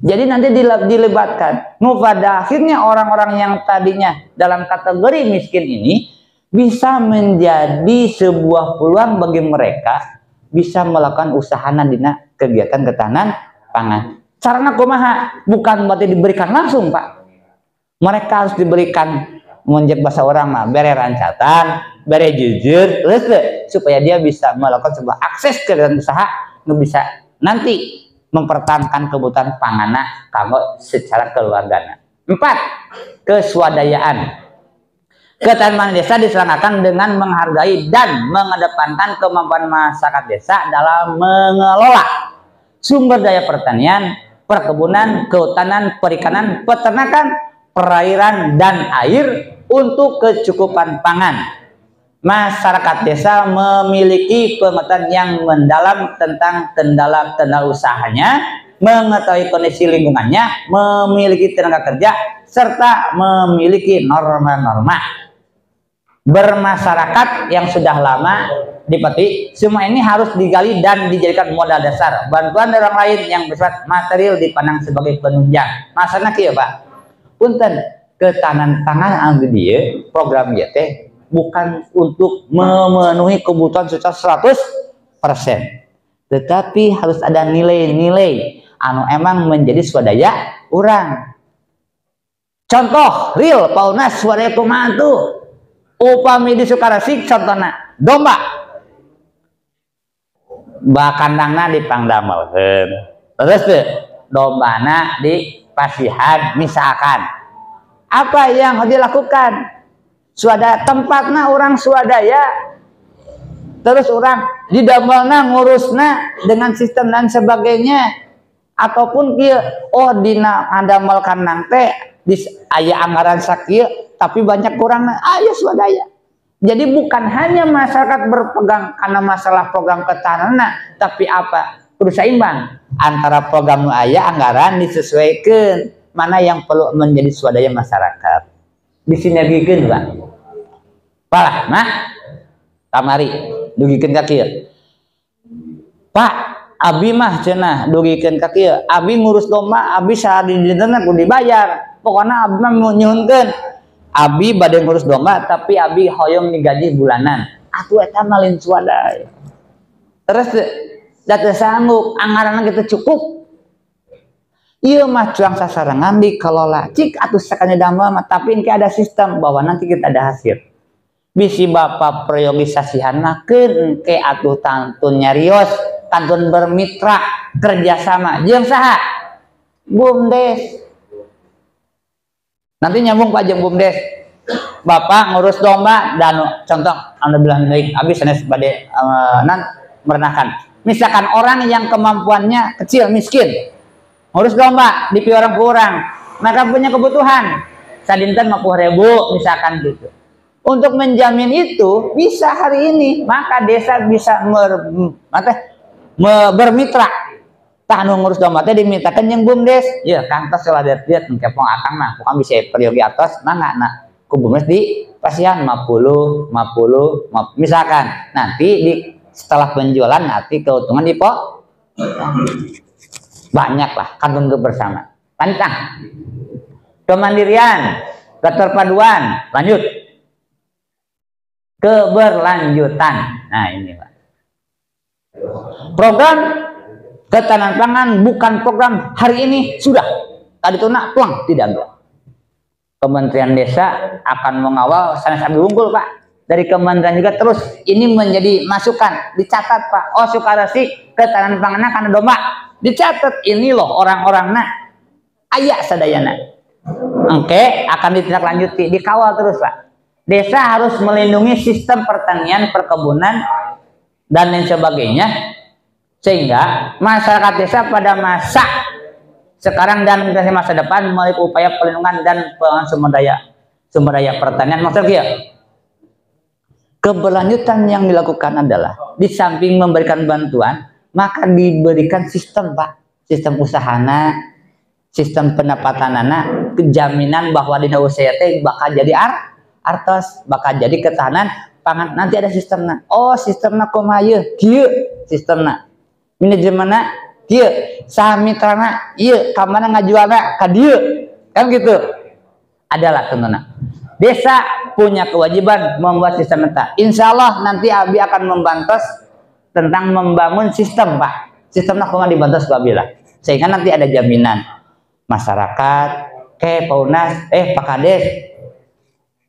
Jadi nanti dilibatkan. Nu pada akhirnya orang-orang yang tadinya dalam kategori miskin ini bisa menjadi sebuah peluang bagi mereka bisa melakukan usahana dina kegiatan ketahanan pangan. Carana kumaha? Bukan berarti diberikan langsung, Pak. Mereka harus diberikan menjek bahasa orang mah bere rancatan, bere jujur, supaya dia bisa melakukan sebuah akses ke dalam usaha, bisa nanti mempertahankan kebutuhan panganna kanggo secara keluargana. 4. Keswadayaan. Ketahanan desa diselenggarakan dengan menghargai dan mengedepankan kemampuan masyarakat desa dalam mengelola sumber daya pertanian, perkebunan, kehutanan, perikanan, peternakan, perairan, dan air untuk kecukupan pangan. Masyarakat desa memiliki pengetahuan yang mendalam tentang kendala-kendala usahanya, mengetahui kondisi lingkungannya, memiliki tenaga kerja, serta memiliki norma-norma bermasyarakat yang sudah lama dipetik. Semua ini harus digali dan dijadikan modal dasar. Bantuan dari orang lain yang bersifat material dipandang sebagai penunjang. Maksudnya kieu Pak. Punten ketahanan pangan anu dieu program ieu teh bukan untuk memenuhi kebutuhan secara 100%. Tetapi harus ada nilai-nilai anu emang menjadi swadaya urang. Contoh real Paunas swadaya kumaha tuh? Upami di Sukaresik contohna domba. Bakandangna dipangdamelkeun. Terus teh dombana dipasihan misalkan. Apa yang harus dilakukan? Swadaya tempatna orang swadaya. Terus orang didamelna ngurusna dengan sistem dan sebagainya. Ataupun kieu dina ngandamel kandang teh aya anggaran sakieu tapi banyak kurang aya swadaya. Jadi bukan hanya masyarakat berpegang karena masalah program ketahanan, tapi apa? Kudu seimbang antara program aya anggaran disesuaikan mana yang perlu menjadi swadaya masyarakat. Disinergikeun, Pak. Palah, nah. Kamari dugikeun ka kieu. Pak, abi mah cenah dugikeun ka kieu. Abi ngurus domba, abi sadidina kudu dibayar. Pokoknya abi mah nyuhunkeun. Abi bade ngurus domba tapi abi hoyong digaji bulanan. Atuh eta mah lain swadaya. Terus da sanggup anggaranna gitu cukup. Ieu mah cuang sasarangan dikelola. Cik atuh sakanya damel mah tapi engke ada sistem bahwa nanti kita ada hasil. Bisi Bapak priorisasihannakeun engke atuh tantun nyarios, tantun bermitra kerjasama jeung saha? BUMDes. Nanti nyambung Pak jeung BUMDes. Bapak ngurus domba dan contoh anu bilang baik habis sanes bade merenahkan. Misalkan orang yang kemampuannya kecil miskin ngurus domba di orang kurang, maka punya kebutuhan sadinten 50.000 misalkan gitu. Untuk menjamin itu bisa hari ini maka desa bisa bermitra. Tah anu ngurus domba teh dimintakeun jeung BUMDes. Ya kantos salah dia ngkepong akang mah pokoknya bisa periogi atas mangana ku BUMDes di pasihan 50 misalkan. Nanti di setelah penjualan nanti keuntungan Banyaklah kantun bersama. Lanjut. Kemandirian, keterpaduan, lanjut. Keberlanjutan. Nah, ini Pak. Program ketahanan pangan bukan program hari ini sudah. Tadi itu nak pulang tidak enggak. Kementerian Desa akan mengawal sanes abdi unggul Pak. Dari kementerian juga terus ini menjadi masukan, dicatat Pak. Oh Sukaresik ketahanan pangan karena domba. Dicatat ini loh orang-orang nak ayak sadayana. Oke, akan ditindaklanjuti, dikawal terus Pak. Desa harus melindungi sistem pertanian, perkebunan dan lain sebagainya sehingga masyarakat desa pada masa sekarang dan masa depan melalui upaya perlindungan dan pengembangan sumber daya pertanian. Maksudnya keberlanjutan yang dilakukan adalah di samping memberikan bantuan maka diberikan sistem Pak, sistem usahana, sistem pendapatan anak, jaminan bahwa di usaha teh bakal jadi artos, bakal jadi ketahanan pangan. Nanti ada sistemnya. Oh sistemnya kumaha kieu sistemnya, manajemennya kieu, saha mitrana ieu, ka mana ngajualna ka dieu, kan gitu. Adalah tentunya desa punya kewajiban membuat sistem eta. Insya Allah nanti Abi akan membantu tentang membangun sistem Pak. Sistemnya kumaha dibantu babila sehingga nanti ada jaminan masyarakat ke paunas Pak Kades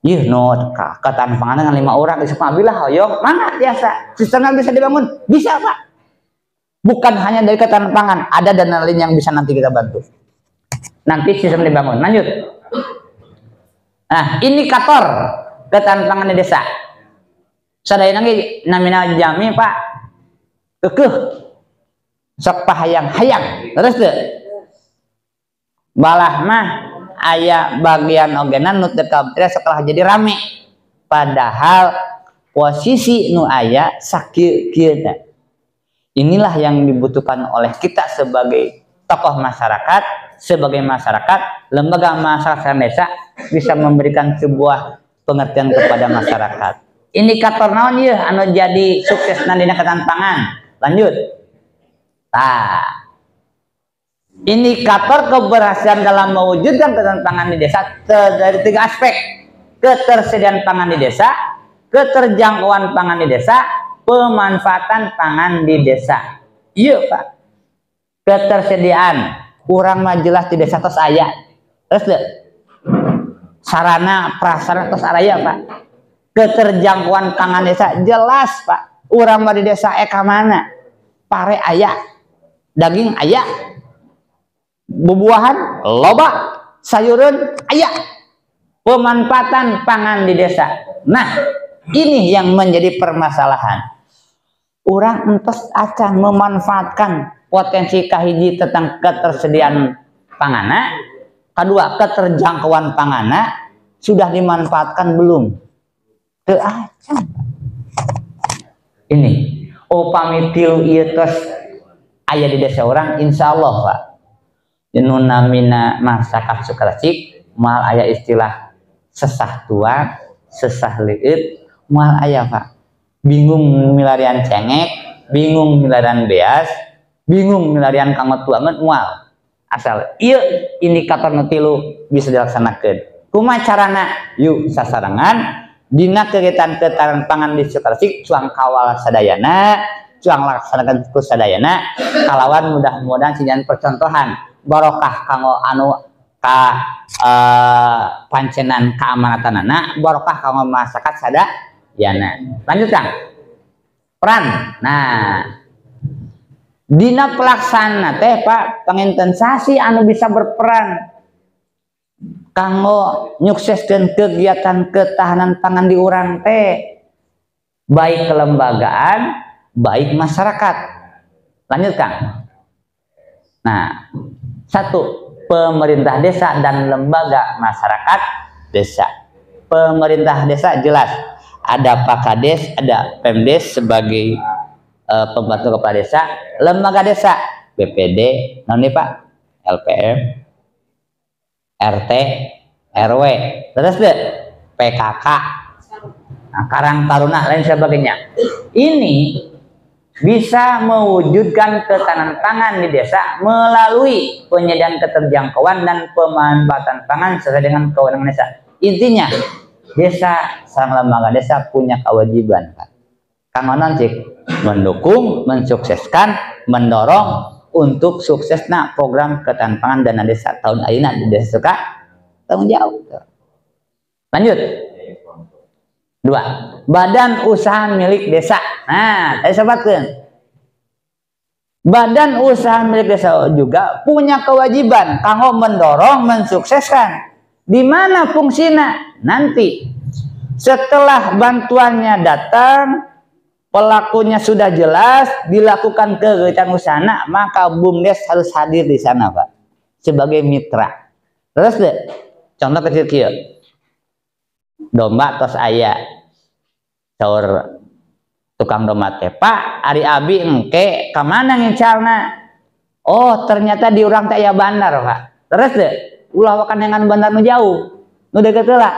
ih no ketahanan pangan dengan 5 orang isuk Abila hoyong mana biasa sistemnya bisa dibangun bisa Pak. Bukan hanya dari ketahanan pangan, ada dana lain yang bisa nanti kita bantu. Nanti sistem dibangun. Lanjut. Nah, indikator ketahanan pangan di desa. Sadayana ge namina jami Pak. Kekeh. Sok pahayang-hayang. Terus tuh. Balah mah aya bagian ogenan nu teu kabeh setelah jadi rame. Padahal posisi nu aya sakieu-kieu. Inilah yang dibutuhkan oleh kita sebagai tokoh masyarakat, sebagai masyarakat, lembaga masyarakat desa bisa memberikan sebuah pengertian kepada masyarakat. Indikator naon ieu anu jadi sukses dina ketahanan pangan. Lanjut. Indikator keberhasilan dalam mewujudkan ketahanan pangan di desa dari 3 aspek. Ketersediaan pangan di desa, keterjangkauan pangan di desa, pemanfaatan pangan di desa. Iya Pak. Ketersediaan kurang mah jelas di desa tos aya. Terus deh. Sarana prasarana tos aya Pak. Keterjangkauan pangan desa jelas Pak. Urang mah di desa ka mana? Pare aya. Daging aya. Bubuahan loba. Sayuran aya. Pemanfaatan pangan di desa. Nah, ini yang menjadi permasalahan. Orang entos acan memanfaatkan potensi kahiji tentang ketersediaan pangana, kedua keterjangkauan pangana sudah dimanfaatkan belum? Teu acan. Ini upami tilu ieu tos aya di desa orang insyaallah Pak. Jenun namina masyarakat Sukaresik moal aya istilah sesah tua, sesah leuit moal aya Pak. Bingung milarian cengek, bingung milarian beas, bingung milarian kanggo tuangan moal. Asal ieu indikator nu tilu bisa dilaksanakeun. Kumaha carana? Yuk sasarangan dina kegiatan ketahanan pangan di Sukaresik cuang kawal sadayana, cuang laksanakeun ku sadayana kalawan mudah-mudahan sinjan percontohan barokah kanggo anu ka pancenan keamanatanana, barokah kanggo masyarakat sadayana. Lanjut Kang. Peran. Nah, dina pelaksana teh Pak pengintensasi anu bisa berperan kanggo nyukseskeun kegiatan ketahanan pangan di urang teh baik kelembagaan, baik masyarakat. Lanjut Kang. Nah, 1, pemerintah desa dan lembaga masyarakat desa. Pemerintah desa jelas ada Pak Kades, ada Pemdes sebagai pembantu kepala desa, lembaga desa BPD, non Pak, LPM, RT, RW, terus deh PKK, nah, Karang Taruna lain sebagainya. Ini bisa mewujudkan ketahanan pangan di desa melalui penyediaan keterjangkauan dan pemanfaatan pangan sesuai dengan kewenangan desa. Intinya, desa, sang lembaga desa punya kewajiban, Pak. Kang Onon cik mendukung, mensukseskan, mendorong untuk suksesnya program ketahanan pangan dana desa tahun ayeuna di desa suka tanggung jawab. Lanjut. 2. Badan usaha milik desa. Nah, tadi sebutkan. Badan usaha milik desa juga punya kewajiban kanggo mendorong, mensukseskan. Di mana fungsinya? Nanti setelah bantuannya datang, pelakunya sudah jelas, dilakukan kegiatan usaha, maka BUMDes harus hadir di sana, Pak, sebagai mitra. Terus deh, contoh kecil-kecil. Domba tos aya saur tukang domba teh, Pak, ari abi engke kamana ngincarna? Oh, ternyata di urang teh aya bandar, Pak. Terus deh, ulah wakan dengan bandar nu jauh, nu deket heula.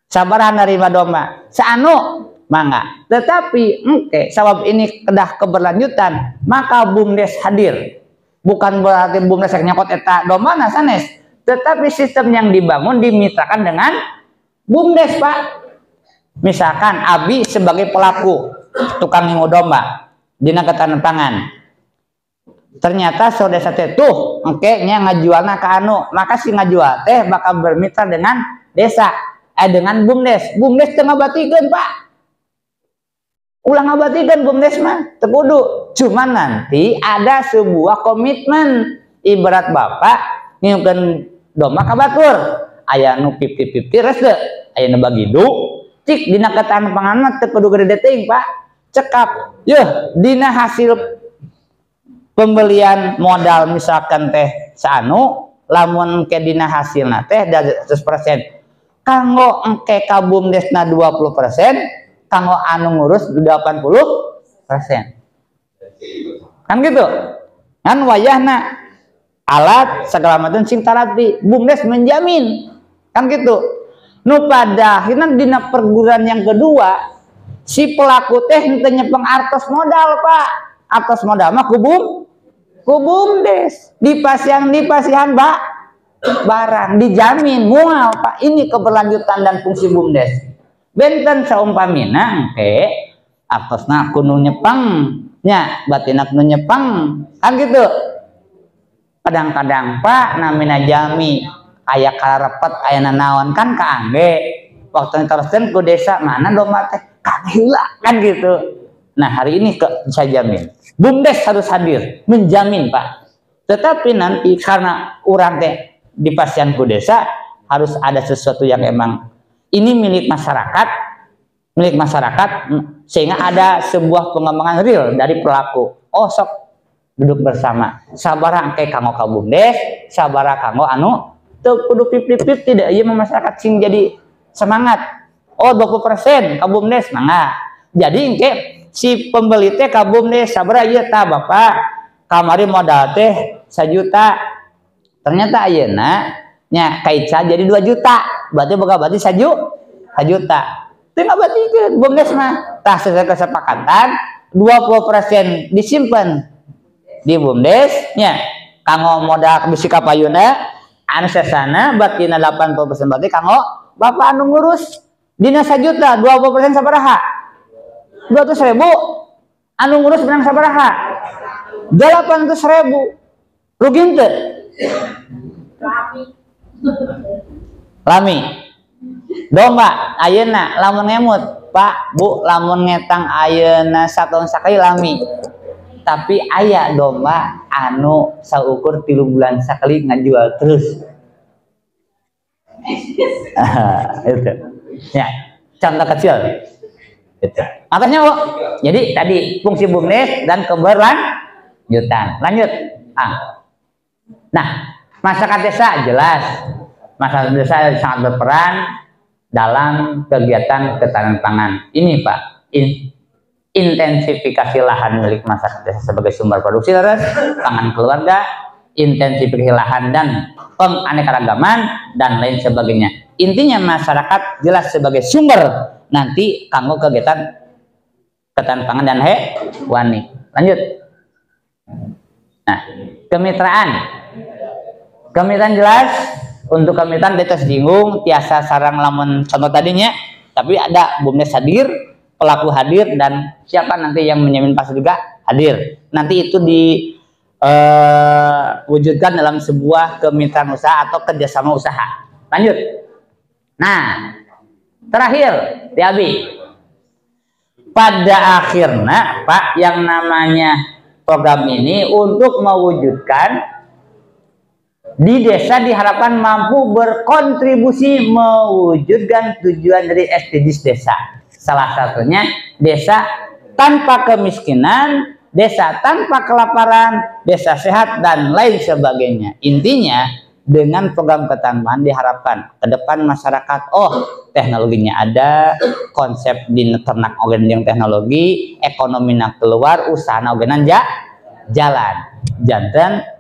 Sabaran nerima domba, saanu mangga. Tetapi engke sabab ini kedah keberlanjutan, maka BUMDes hadir. Bukan berarti BUMDes nyakot eta domba na sanes, tetapi sistem yang dibangun dimitrakan dengan BUMDes, Pak. Misalkan abi sebagai pelaku tukang ngingu domba dina ketahanan pangan, ternyata so desa teh tuh engke nya ngajualna ka anu, maka si ngajual teh bakal bermitra dengan desa, dengan BUMDes. BUMDes teu ngabatikeun, Pak. Ulah ngabatikeun BUMDes mah teu kudu, cuman nanti ada sebuah komitmen. Ibarat bapak ngiukeun domba ka batur, aya nu 50-50 resde, aya nu bagi du, cik dina ketahanan pangan mah teu kudu gede teuing, Pak. Cekap, yeuh dina hasil pembelian modal misalkan teh saanu, lamun ke dina hasilna teh 100%. Kanggo engke ka BUMDesna 20%, kanggo anu ngurus 80%. Kan gitu. Kan wayahna alat segala macam sing tarapi BUMDes menjamin. Kan gitu. Nu pada akhirnya dina perguruan yang kedua, si pelaku teh henteu nyepeng artos modal, Pak. Artos modal mah ku BUMDes. Dipasihan Pak. Barang dijamin mual, Pak. Ini keberlanjutan dan fungsi BUMDes. Benten saumpamina engke artosna kudu nyepeng nya, batina kudu nyepeng. Kan gitu. Kadang-kadang, Pak, namina jami aya karepet aya naon kan kaangge. Waktu teruskeun ku desa mana domba teh kang heula kan gitu. Nah, hari ini saya jamin BUMDes harus hadir menjamin, Pak. Tetapi nanti karena urang teh dipasihan ku desa, harus ada sesuatu yang emang ini milik masyarakat, sehingga ada sebuah pengembangan real dari pelaku. Oh, sok duduk bersama, sabaraha engke kanggo ka BUMDes, sabaraha kanggo anu teu kudu pip-pip tidak ieu masyarakat sing jadi semangat. Oh, 20% ka BUMDes mangga. Jadi engke si pembeli teh ka BUMDes sabaraha ieu tah Bapak, kamari modal teh 1 juta. Ternyata ayeuna nya kaica jadi 2 juta. Berarti boga berarti 1 juta. Teu ngabatikeun BUMDes mah. Tah sesuai kesepakatan 20% disimpan di BUMDes nya kanggo modal bisi kapayuna, anu sesana batina 80% berarti kanggo Bapak anu ngurus dina 1 juta, 20% sabaraha? 200.000. Anu ngurus benang sabaraha? 800.000. Rugi henteu? Lami. Domba ayeuna lamun ngemut, Pak, Bu, lamun ngetang ayeuna sataun sakali lami. Tapi aya domba anu saukur 3 bulan sakali ngajual terus. Itu. Ya, contoh kecil. Itu. Makanya, Bu. Jadi tadi fungsi BUMDes dan keberlanjutan. Lanjut. Nah, masyarakat desa jelas. Masyarakat desa sangat berperan dalam kegiatan ketahanan pangan. Ini, Pak. Intensifikasi lahan milik masyarakat desa sebagai sumber produksi pangan keluarga, intensifikasi lahan dan penganekaragaman dan lain sebagainya. Intinya masyarakat jelas sebagai sumber nanti kanggo kegiatan ketahanan pangan dan hewani. Lanjut. Nah, kemitraan. Kemitraan jelas. Untuk kemitraan kita singgung tiasa sarang lamun contoh tadinya, tapi ada BUMDes hadir, pelaku hadir, dan siapa nanti yang menjamin pasar juga hadir. Nanti itu diwujudkan dalam sebuah kemitraan usaha atau kerjasama usaha. Lanjut. Nah, terakhir, Tiabi. Pada akhirnya, Pak, yang namanya program ini untuk mewujudkan di desa diharapkan mampu berkontribusi mewujudkan tujuan dari SDGs desa. Salah satunya desa tanpa kemiskinan, desa tanpa kelaparan, desa sehat, dan lain sebagainya. Intinya dengan program ketahanan diharapkan ke depan masyarakat, teknologinya ada, konsep di ternak ogen yang teknologi, ekonomi nak keluar, usaha ogenan jalan. Jantan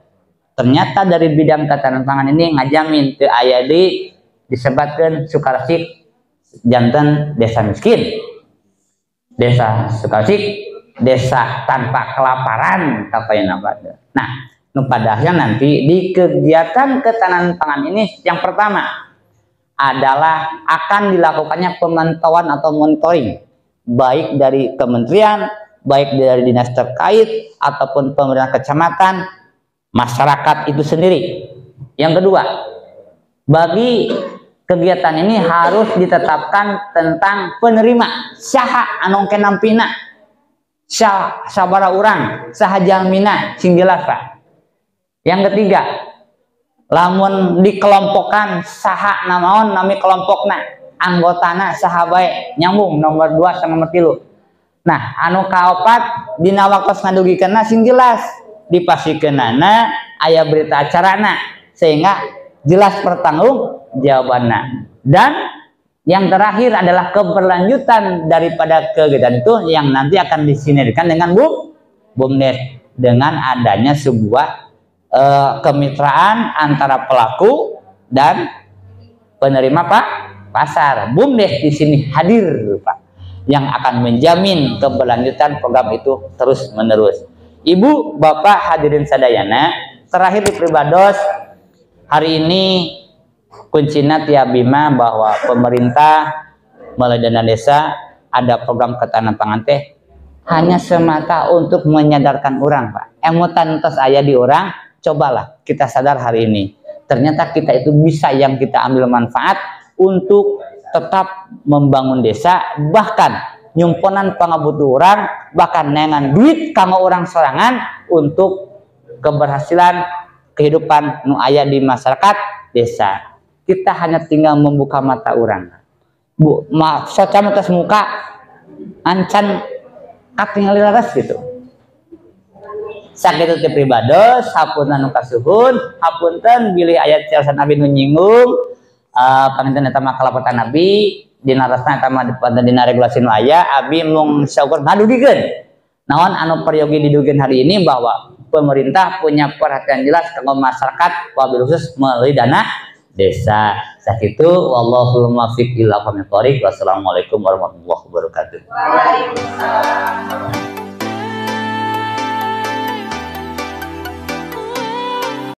ternyata dari bidang ketahanan pangan ini ngajamin ke aya disebutkan Sukarsik jantan desa miskin, desa Sukarsik desa tanpa kelaparan kapayan apa. Nah, pada akhirnya nanti di kegiatan ketahanan pangan ini yang pertama adalah akan dilakukannya pemantauan atau monitoring baik dari kementerian, baik dari dinas terkait ataupun pemerintah kecamatan, masyarakat itu sendiri. Yang kedua, bagi kegiatan ini harus ditetapkan tentang penerima saha anu kenampina sabara urang saha jalmina sing jelas, Pak. Yang ketiga, lamun dikelompokkan saha namaon nami kelompokna, anggotana saha bae, nyambung nomor 2 sama nomor 3. Nah, anu kaopat dina waktos ngadugikeunna sing jelas dipasikeunana aya berita acarana sehingga jelas pertanggung jawabannya. Dan yang terakhir adalah keberlanjutan daripada kegiatan itu yang nanti akan disinergikan dengan BUMDes dengan adanya sebuah kemitraan antara pelaku dan penerima pasar. BUMDes di sini hadir, Pak, yang akan menjamin keberlanjutan program itu terus menerus. Ibu, Bapak hadirin sadayana, terakhir di Pribados hari ini kuncinya Tiabima bahwa pemerintah melalui dana desa ada program ketahanan pangan teh hanya semata untuk menyadarkan orang, Pak. Emutan tos aya di orang, cobalah kita sadar hari ini. Ternyata kita itu bisa yang kita ambil manfaat untuk tetap membangun desa, bahkan nyumponan pangabutuh orang, bahkan nengan duit kanggo orang sorangan untuk keberhasilan kehidupan nu aya di masyarakat desa. Kita hanya tinggal membuka mata orang. Bu, maaf, socan atas muka ancan katingali laras gitu. Sakitu ti Pribados, hapunten nu kasuhun, hapunten bilih ayat cerita Nabi nu nyinggung, panginten eta mah kalapotan Nabi dina rasna eta mah dina regulasi nu aya abi mung syukur ngadugikeun naon anu peryogi didugikeun hari ini bahwa pemerintah punya perhatian jelas kanggo masyarakat wabil khusus melalui dana desa. Sakitu wallahul muwaffiq ila aqwamit thoriq. Wassalamualaikum warahmatullahi wabarakatuh. Waalaikumsalam.